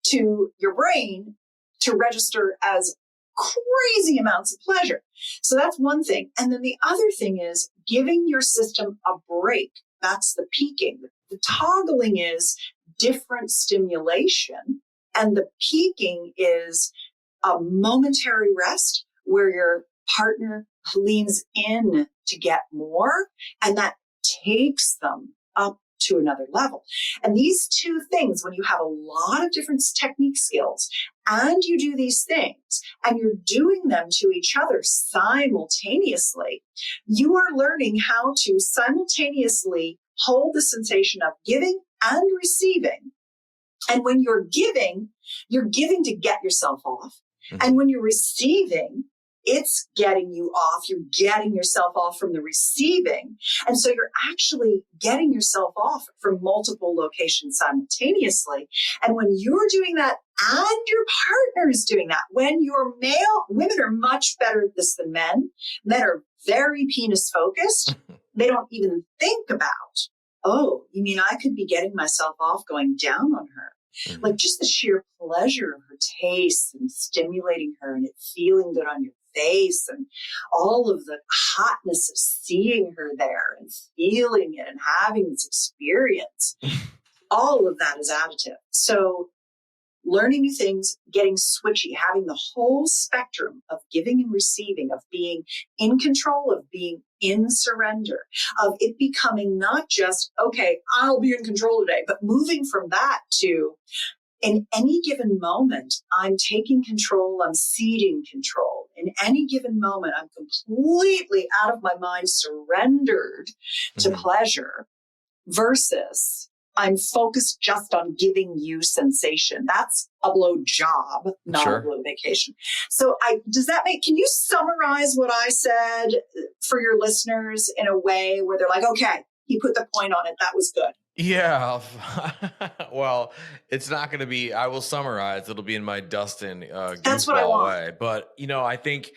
[SPEAKER 3] to your brain to register as crazy amounts of pleasure. So that's one thing. And then the other thing is giving your system a break. That's the peaking. The toggling is different stimulation, and the peaking is a momentary rest where your partner leans in to get more, and that takes them up to another level. And these two things, when you have a lot of different technique skills and you do these things and you're doing them to each other simultaneously, you are learning how to simultaneously hold the sensation of giving and receiving. And when you're giving to get yourself off. Mm-hmm. And when you're receiving, it's getting you off. You're getting yourself off from the receiving. And so you're actually getting yourself off from multiple locations simultaneously. And when you're doing that and your partner is doing that, when you're male, women are much better at this than men. Men are very penis focused. They don't even think about, oh, you mean I could be getting myself off going down on her? Mm-hmm. Like just the sheer pleasure of her taste and stimulating her and it feeling good on your face and all of the hotness of seeing her there and feeling it and having this experience. All of that is additive. So learning new things, getting switchy, having the whole spectrum of giving and receiving, of being in control, of being in surrender, of it becoming not just, okay, I'll be in control today, but moving from that to, in any given moment, I'm taking control, I'm ceding control. In any given moment, I'm completely out of my mind, surrendered to pleasure, versus I'm focused just on giving you sensation. That's a blow job, not a blow vacation. So can you summarize what I said for your listeners in a way where they're like, okay, he put the point on it. That was good.
[SPEAKER 2] Yeah. Well, it's not going to be, I will summarize. It'll be in my Dustin
[SPEAKER 3] That's what I want.
[SPEAKER 2] way. But, I think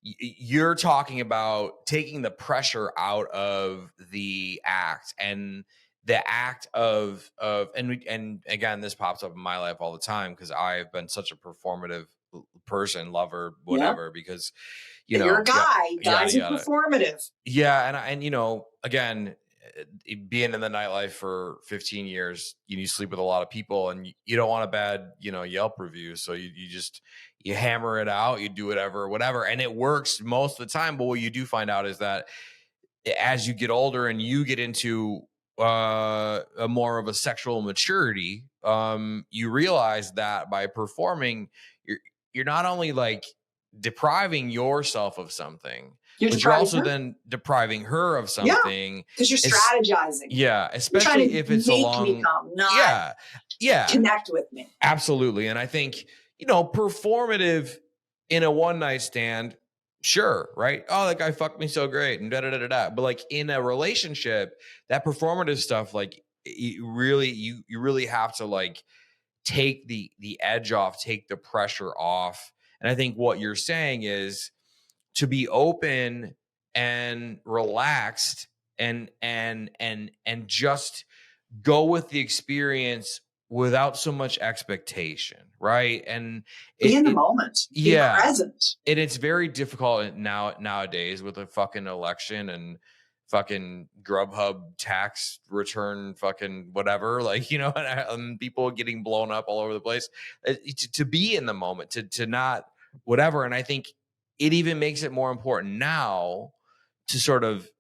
[SPEAKER 2] you're talking about taking the pressure out of the act and the act of and again, this pops up in my life all the time because I've been such a performative person, lover, whatever, because,
[SPEAKER 3] you're a guy, guys are performative.
[SPEAKER 2] Yeah. And again, being in the nightlife for 15 years, you sleep with a lot of people and you don't want a bad, Yelp review. So you hammer it out, you do whatever. And it works most of the time. But what you do find out is that as you get older and you get into a more of a sexual maturity, you realize that by performing, you're not only like depriving yourself of something, but you're also then depriving her of something.
[SPEAKER 3] Because you're strategizing.
[SPEAKER 2] Yeah, especially if it's
[SPEAKER 3] connect with me.
[SPEAKER 2] Absolutely. And I think, performative in a one night stand, sure, right? Oh, that guy fucked me so great and da-da-da-da-da. But like in a relationship, that performative stuff, like you really have to like take the edge off, take the pressure off. And I think what you're saying is to be open and relaxed and just go with the experience without so much expectation, right? And
[SPEAKER 3] be in the moment, be present.
[SPEAKER 2] And it's very difficult nowadays with a fucking election and fucking Grubhub tax return, fucking whatever, like, and people getting blown up all over the place, to be in the moment, to not whatever. And I think it even makes it more important now to sort of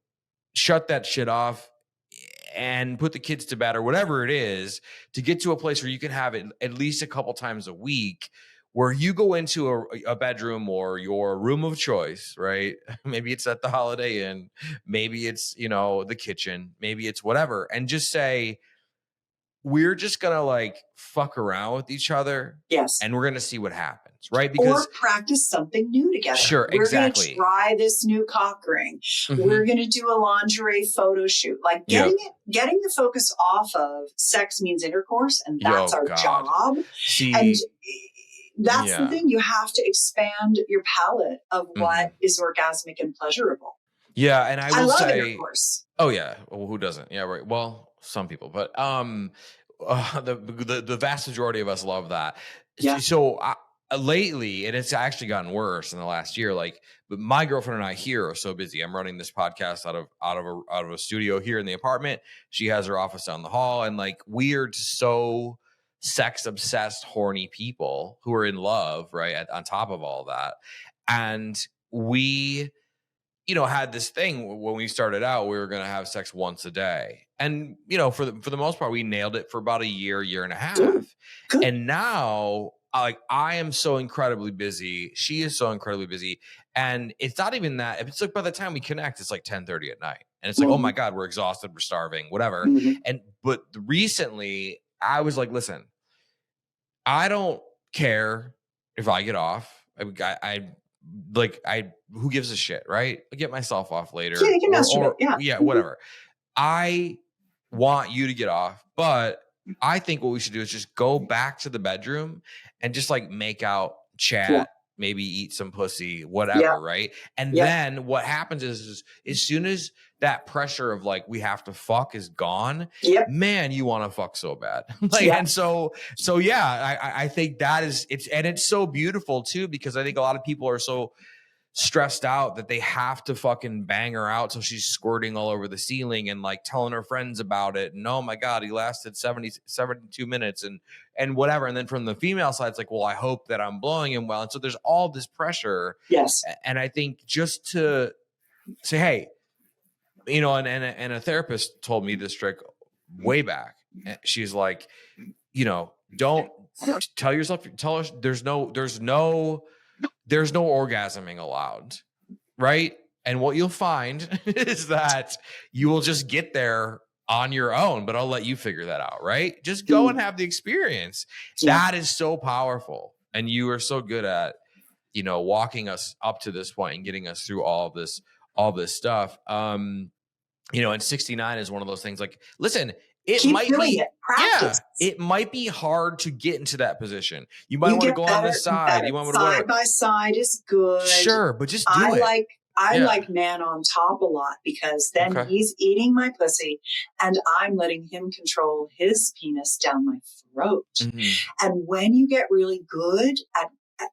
[SPEAKER 2] shut that shit off and put the kids to bed or whatever it is, to get to a place where you can have it at least a couple times a week where you go into a bedroom or your room of choice, right? Maybe it's at the Holiday Inn, maybe it's, the kitchen, maybe it's whatever. And just say, we're just going to like fuck around with each other.
[SPEAKER 3] Yes.
[SPEAKER 2] And we're going to see what happens, right? Because
[SPEAKER 3] or practice something new together.
[SPEAKER 2] Sure,
[SPEAKER 3] we're
[SPEAKER 2] exactly.
[SPEAKER 3] We're going to try this new cock ring. Mm-hmm. We're going to do a lingerie photo shoot. Like getting the focus off of sex means intercourse, and that's our job. And that's the thing. You have to expand your palette of what is orgasmic and pleasurable.
[SPEAKER 2] Yeah, and I will
[SPEAKER 3] love
[SPEAKER 2] say,
[SPEAKER 3] intercourse.
[SPEAKER 2] Oh yeah, well, who doesn't? Yeah, right. Well, some people, but the vast majority of us love that.
[SPEAKER 3] Yeah.
[SPEAKER 2] So lately, and it's actually gotten worse in the last year. Like, but my girlfriend and I here are so busy. I'm running this podcast out of a studio here in the apartment. She has her office down the hall, and like we're just so sex obsessed, horny people who are in love, right? On top of all that, and we, had this thing when we started out, we were going to have sex once a day. And, for the most part, we nailed it for about a year and a half. Good. And now, I am so incredibly busy. She is so incredibly busy. And it's not even that. It's like by the time we connect, it's like 10:30 at night. And it's like, oh my God, we're exhausted. We're starving, whatever. Mm-hmm. But recently I was like, listen, I don't care if I get off. who gives a shit, right? I get myself off later.
[SPEAKER 3] Yeah, you can masturbate. Yeah.
[SPEAKER 2] Whatever. I want you to get off, but I think what we should do is just go back to the bedroom and just like make out, chat, maybe eat some pussy, whatever, right? And then what happens is as soon as that pressure of like we have to fuck is gone, man, you want to fuck so bad. And so I think that is it's so beautiful too, because I think a lot of people are so stressed out that they have to fucking bang her out so she's squirting all over the ceiling and like telling her friends about it, and oh my god, he lasted 72 minutes and whatever. And then from the female side, it's like, well, I hope that I'm blowing him well. And so there's all this pressure. And I think just to say, hey, and a therapist told me this trick way back. She's like, don't tell her there's no orgasming allowed, right? And what you'll find is that you will just get there on your own, but I'll let you figure that out, right? Just go and have the experience. That is so powerful. And you are so good at, walking us up to this point and getting us through all this stuff. And xty-n is one of those things like, listen, it might be hard to get into that position. You might want to go on this side. You might want to
[SPEAKER 3] side by side is good.
[SPEAKER 2] Sure, but just do it.
[SPEAKER 3] I like man on top a lot, because then he's eating my pussy and I'm letting him control his penis down my throat. And when you get really good at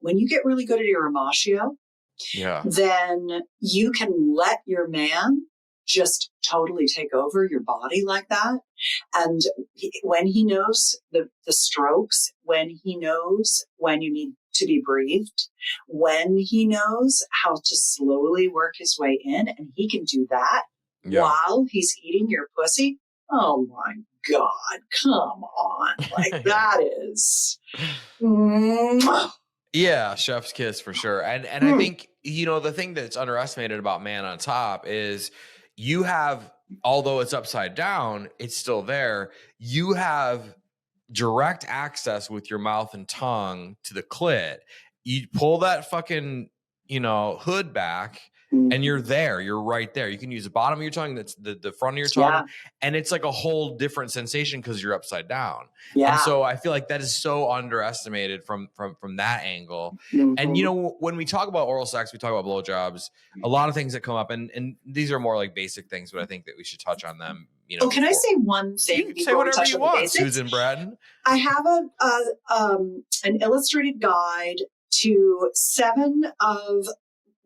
[SPEAKER 3] iramatio, then you can let your man just totally take over your body like that. And when he knows the strokes, when he knows when you need to be breathed, when he knows how to slowly work his way in, and he can do that while he's eating your pussy. Oh my God, come on. Like that is.
[SPEAKER 2] Yeah, chef's kiss for sure. And I think, the thing that's underestimated about man on top is you have, although it's upside down, it's still there. You have direct access with your mouth and tongue to the clit. You pull that fucking, hood back and you're there. You're right there. You can use the bottom of your tongue, that's the front of your tongue. And it's like a whole different sensation because you're upside down. And so I feel like that is so underestimated from that angle. And, when we talk about oral sex, we talk about blowjobs, a lot of things that come up, and these are more like basic things, but I think that we should touch on them.
[SPEAKER 3] Can I say one thing?
[SPEAKER 2] You can say whatever you want, Susan Bratton.
[SPEAKER 3] I have an illustrated guide to 7 of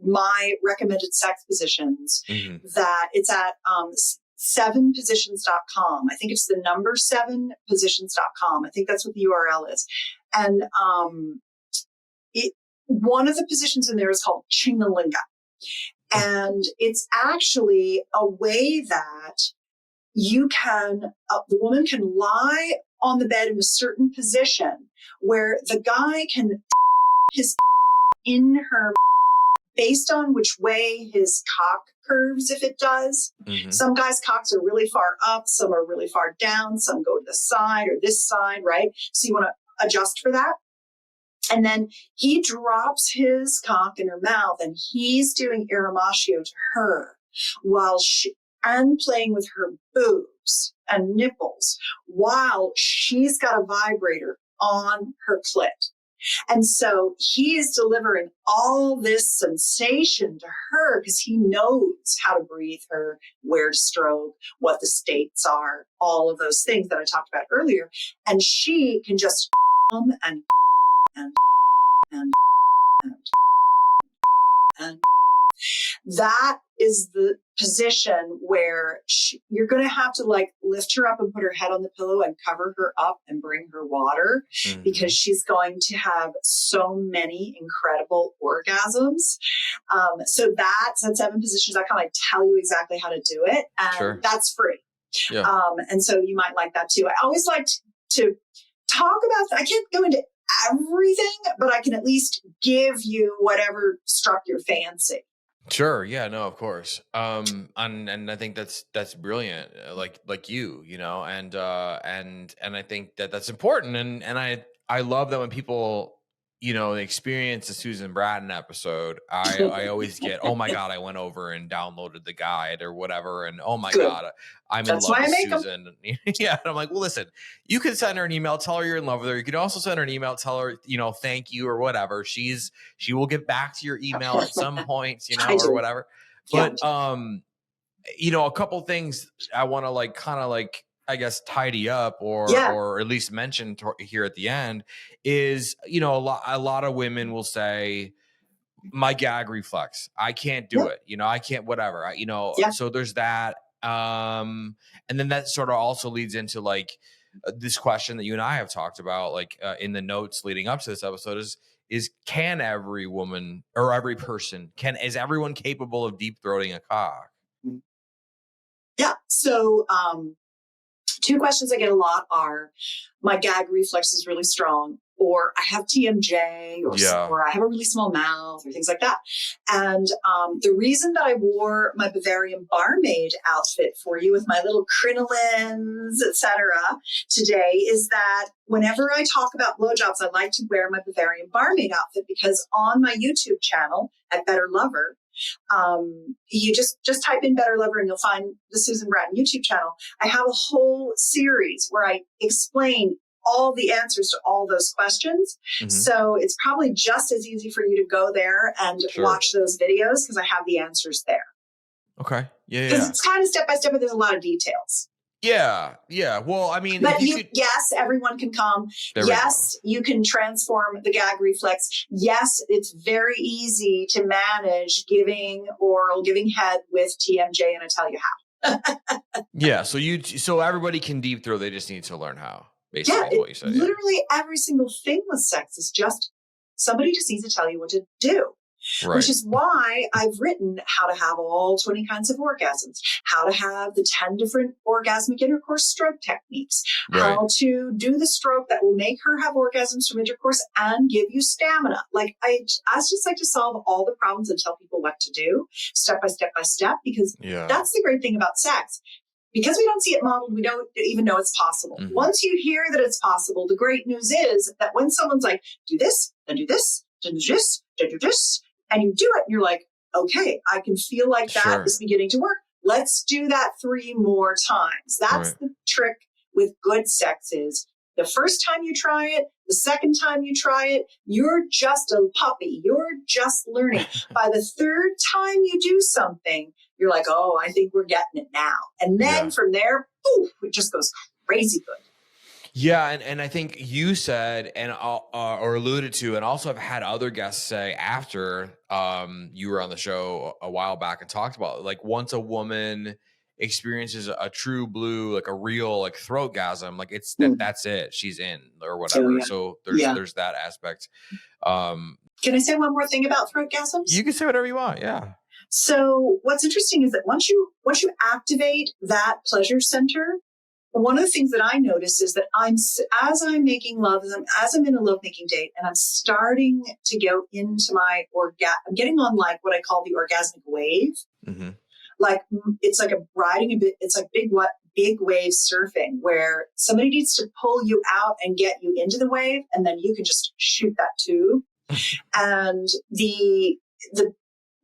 [SPEAKER 3] my recommended sex positions that it's at 7positions.com. I think it's the number 7positions.com. I think that's what the URL is. And one of the positions in there is called chingalinga. And it's actually a way that you can, the woman can lie on the bed in a certain position where the guy can his in her based on which way his cock curves, if it does. Some guys' cocks are really far up, some are really far down, some go to the side or this side, right? So you want to adjust for that. And then he drops his cock in her mouth and he's doing iramatio to her while and playing with her boobs and nipples while she's got a vibrator on her clit. And so he is delivering all this sensation to her because he knows how to breathe her, where to stroke, what the states are, all of those things that I talked about earlier. And she can just and that is the position where you're going to have to like lift her up and put her head on the pillow and cover her up and bring her water because she's going to have so many incredible orgasms. So that's at 7positions.com. I tell you exactly how to do it, and that's free. And so you might like that too. I always like to talk about, I can't go into everything, but I can at least give you whatever struck your fancy.
[SPEAKER 2] Sure. Yeah, no, of course. And I think that's brilliant. Like you know, and I think that that's important. And I love that when people, experience the Susan Bratton episode, I always get, oh my God, I went over and downloaded the guide or whatever. And oh my
[SPEAKER 3] Good.
[SPEAKER 2] God, I'm
[SPEAKER 3] That's
[SPEAKER 2] in love
[SPEAKER 3] why I
[SPEAKER 2] with
[SPEAKER 3] make 'em.
[SPEAKER 2] Susan. Yeah. And I'm like, well, listen, you can send her an email, tell her you're in love with her. You could also send her an email, tell her, thank you or whatever. She will get back to your email at some point,
[SPEAKER 3] I
[SPEAKER 2] or
[SPEAKER 3] do.
[SPEAKER 2] whatever.
[SPEAKER 3] Yeah.
[SPEAKER 2] But, a couple things I want to I guess tidy up or at least mention here at the end is, a lot of women will say my gag reflex, I can't do it. I can't, whatever, so there's that. And then that sort of also leads into this question that you and I have talked about, in the notes leading up to this episode is can every woman or every person, is everyone capable of deep throating a cock?
[SPEAKER 3] Yeah. So, two questions I get a lot are, my gag reflex is really strong, or I have TMJ, or I have a really small mouth, or things like that. And the reason that I wore my Bavarian barmaid outfit for you with my little crinolines, etc., today is that whenever I talk about blowjobs, I like to wear my Bavarian barmaid outfit because on my YouTube channel at Better Lover, you just type in Better Lover and you'll find the Susan Bratton YouTube channel. I have a whole series where I explain all the answers to all those questions. Mm-hmm. So it's probably just as easy for you to go there and watch those videos because I have the answers there.
[SPEAKER 2] Okay. Yeah.
[SPEAKER 3] Because it's kind of step by step, but there's a lot of details.
[SPEAKER 2] Yeah. Yeah. Well, I mean,
[SPEAKER 3] but yes, everyone can come. Yes, you can transform the gag reflex. Yes, it's very easy to manage giving oral, giving head with TMJ, and I tell you how.
[SPEAKER 2] Yeah. So everybody can deep throat. They just need to learn how. Basically, what you said.
[SPEAKER 3] Literally every single thing with sex is just somebody just needs to tell you what to do. Right. Which is why I've written how to have all 20 kinds of orgasms, how to have the 10 different orgasmic intercourse stroke techniques, how to do the stroke that will make her have orgasms from intercourse and give you stamina. I just like to solve all the problems and tell people what to do step by step, because that's the great thing about sex. Because we don't see it modeled, we don't even know it's possible. Mm-hmm. Once you hear that it's possible, the great news is that when someone's like, do this, then do this, then do this, then do this, and you do it, and you're like, okay, I can feel like that is beginning to work. Let's do that 3 more times. That's the trick with good sex is the first time you try it, the second time you try it, you're just a puppy. You're just learning. By the 3rd time you do something, you're like, oh, I think we're getting it now. And then from there, poof, it just goes crazy good.
[SPEAKER 2] Yeah, and I think you said or alluded to, and also I've had other guests say after you were on the show a while back and talked about once a woman experiences a true blue, a real throatgasm, it's that's it, she's in or whatever. So there's that aspect.
[SPEAKER 3] Can I say one more thing about throatgasms?
[SPEAKER 2] You can say whatever you want. Yeah.
[SPEAKER 3] So what's interesting is that once you activate that pleasure center, one of the things that I notice is that as I'm making love, as I'm in a lovemaking date, and I'm starting to go into my I'm getting on what I call the orgasmic wave. Mm-hmm. It's like it's like big wave surfing, where somebody needs to pull you out and get you into the wave, and then you can just shoot that tube, and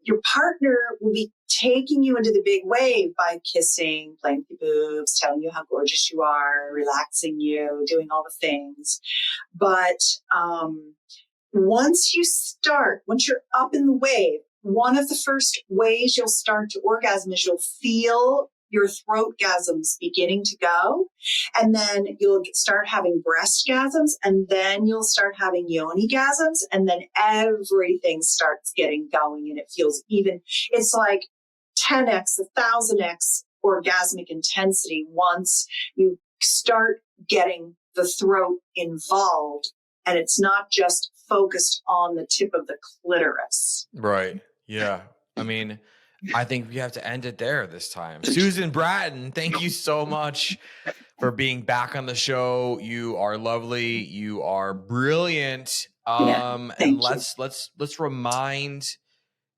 [SPEAKER 3] your partner will be taking you into the big wave by kissing, playing with your boobs, telling you how gorgeous you are, relaxing you, doing all the things. But once you're up in the wave, one of the first ways you'll start to orgasm is you'll feel your throatgasms beginning to go, and then you'll start having breastgasms, and then you'll start having yoni-gasms, and then everything starts getting going, and it feels it's like 10x, 1,000x orgasmic intensity once you start getting the throat involved, and it's not just focused on the tip of the clitoris.
[SPEAKER 2] Right. Yeah. I mean, I think we have to end it there this time. Susan Bratton, thank you so much for being back on the show. You are lovely. You are brilliant. And let's remind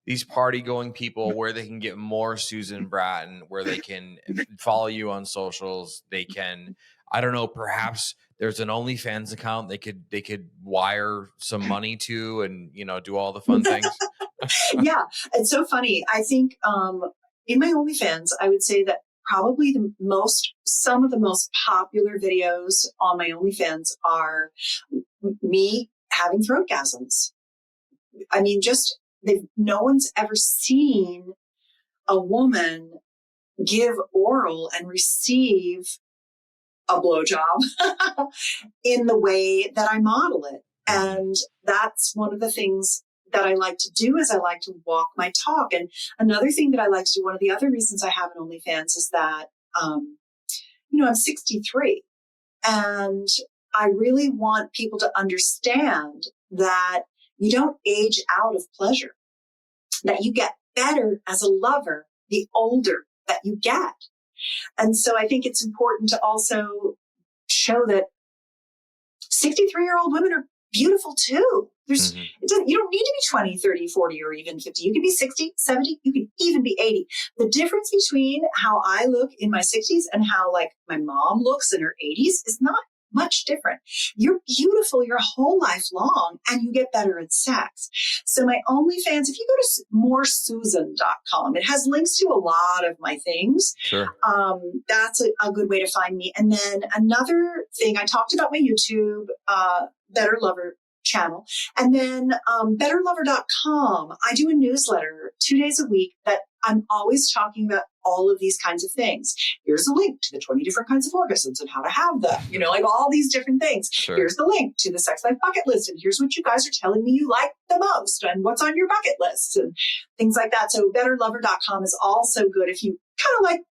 [SPEAKER 2] these party going people where they can get more Susan Bratton, where they can follow you on socials. They can, I don't know, perhaps there's an OnlyFans account they could wire some money to, and do all the fun things.
[SPEAKER 3] Yeah, it's so funny. I think in my OnlyFans, I would say that probably some of the most popular videos on my OnlyFans are me having throatgasms. I mean, no one's ever seen a woman give oral and receive a blowjob in the way that I model it. And that's one of the things that I like to do, is I like to walk my talk. And another thing that I like to do, one of the other reasons I have an OnlyFans is that, I'm 63, and I really want people to understand that you don't age out of pleasure, that you get better as a lover the older that you get. And so I think it's important to also show that 63-year-old women are beautiful too. You don't need to be 20, 30, 40, or even 50. You can be 60, 70, you can even be 80. The difference between how I look in my 60s and how like my mom looks in her 80s is not much different. You're beautiful your whole life long, and you get better at sex. So my OnlyFans, if you go to moresusan.com, it has links to a lot of my things.
[SPEAKER 2] Sure.
[SPEAKER 3] That's a good way to find me. And then another thing, I talked about my YouTube, Better Lover channel. And then betterlover.com, I do a newsletter 2 days a week that I'm always talking about all of these kinds of things. Here's a link to the 20 different kinds of orgasms and how to have them, like all these different things.
[SPEAKER 2] Sure.
[SPEAKER 3] Here's the link to the sex life bucket list. And here's what you guys are telling me you like the most and what's on your bucket list and things like that. So betterlover.com is also good if you kind of like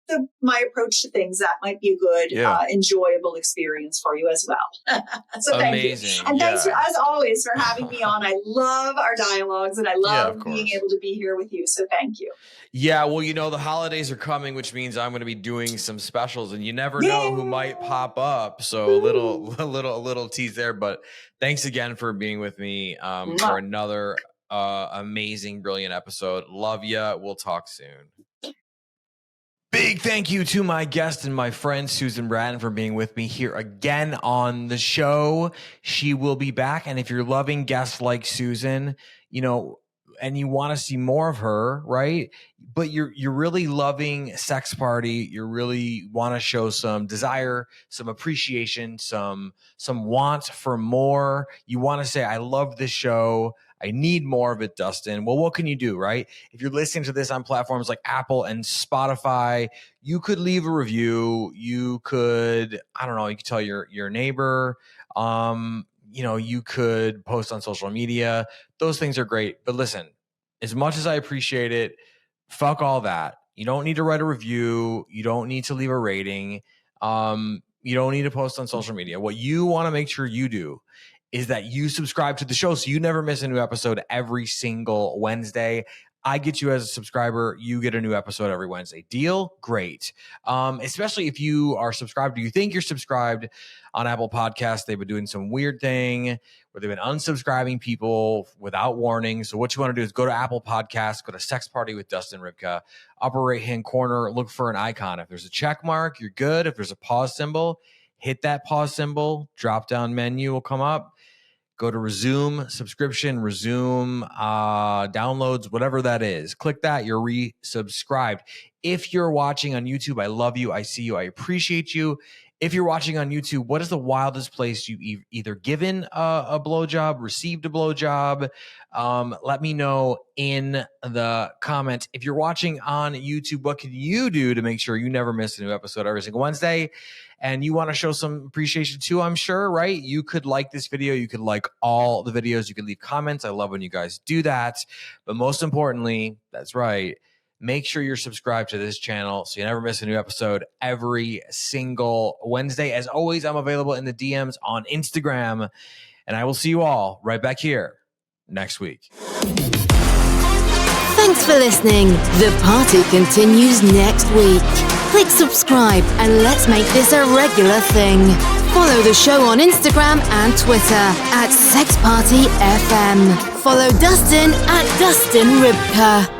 [SPEAKER 3] my approach to things. That might be a good, enjoyable experience for you as well. So
[SPEAKER 2] amazing.
[SPEAKER 3] Thank you. And thanks as always for having me on. I love our dialogues, and I love being able to be here with you. So thank you.
[SPEAKER 2] Yeah, well, the holidays are coming, which means I'm going to be doing some specials, and you never know who might pop up. So a little tease there, but thanks again for being with me for another amazing, brilliant episode. Love ya. We'll talk soon. Big thank you to my guest and my friend Susan Bratton for being with me here again on the show. She will be back, and if you're loving guests like Susan, and you want to see more of her, right? But you're really loving Sex Party. You really want to show some desire, some appreciation, some want for more. You want to say, I love this show. I need more of it, Dustin. Well, what can you do, right? If you're listening to this on platforms like Apple and Spotify, you could leave a review. You could, you could tell your neighbor. You could post on social media. Those things are great. But listen, as much as I appreciate it, fuck all that. You don't need to write a review. You don't need to leave a rating. You don't need to post on social media. What you want to make sure you do is that you subscribe to the show so you never miss a new episode every single Wednesday. I get you as a subscriber. You get a new episode every Wednesday. Deal? Great. Especially if you are subscribed or you think you're subscribed on Apple Podcasts. They've been doing some weird thing where they've been unsubscribing people without warning. So what you want to do is go to Apple Podcasts, go to Sex Party with Dustin Rybka, upper right-hand corner, look for an icon. If there's a check mark, you're good. If there's a pause symbol, hit that pause symbol. Drop-down menu will come up. Go to resume subscription, resume downloads, whatever that is. Click that. You're resubscribed. If you're watching on YouTube, I love you. I see you. I appreciate you. If you're watching on YouTube, what is the wildest place you've either given a blowjob, received a blowjob? Let me know in the comments. If you're watching on YouTube, what can you do to make sure you never miss a new episode every single Wednesday? And you want to show some appreciation too, I'm sure, right? You could like this video. You could like all the videos. You could leave comments. I love when you guys do that. But most importantly, that's right, make sure you're subscribed to this channel so you never miss a new episode every single Wednesday. As always, I'm available in the DMs on Instagram. And I will see you all right back here next week.
[SPEAKER 1] Thanks for listening. The party continues next week. Click subscribe and let's make this a regular thing. Follow the show on Instagram and Twitter @SexPartyFM. Follow Dustin @DustinRybka.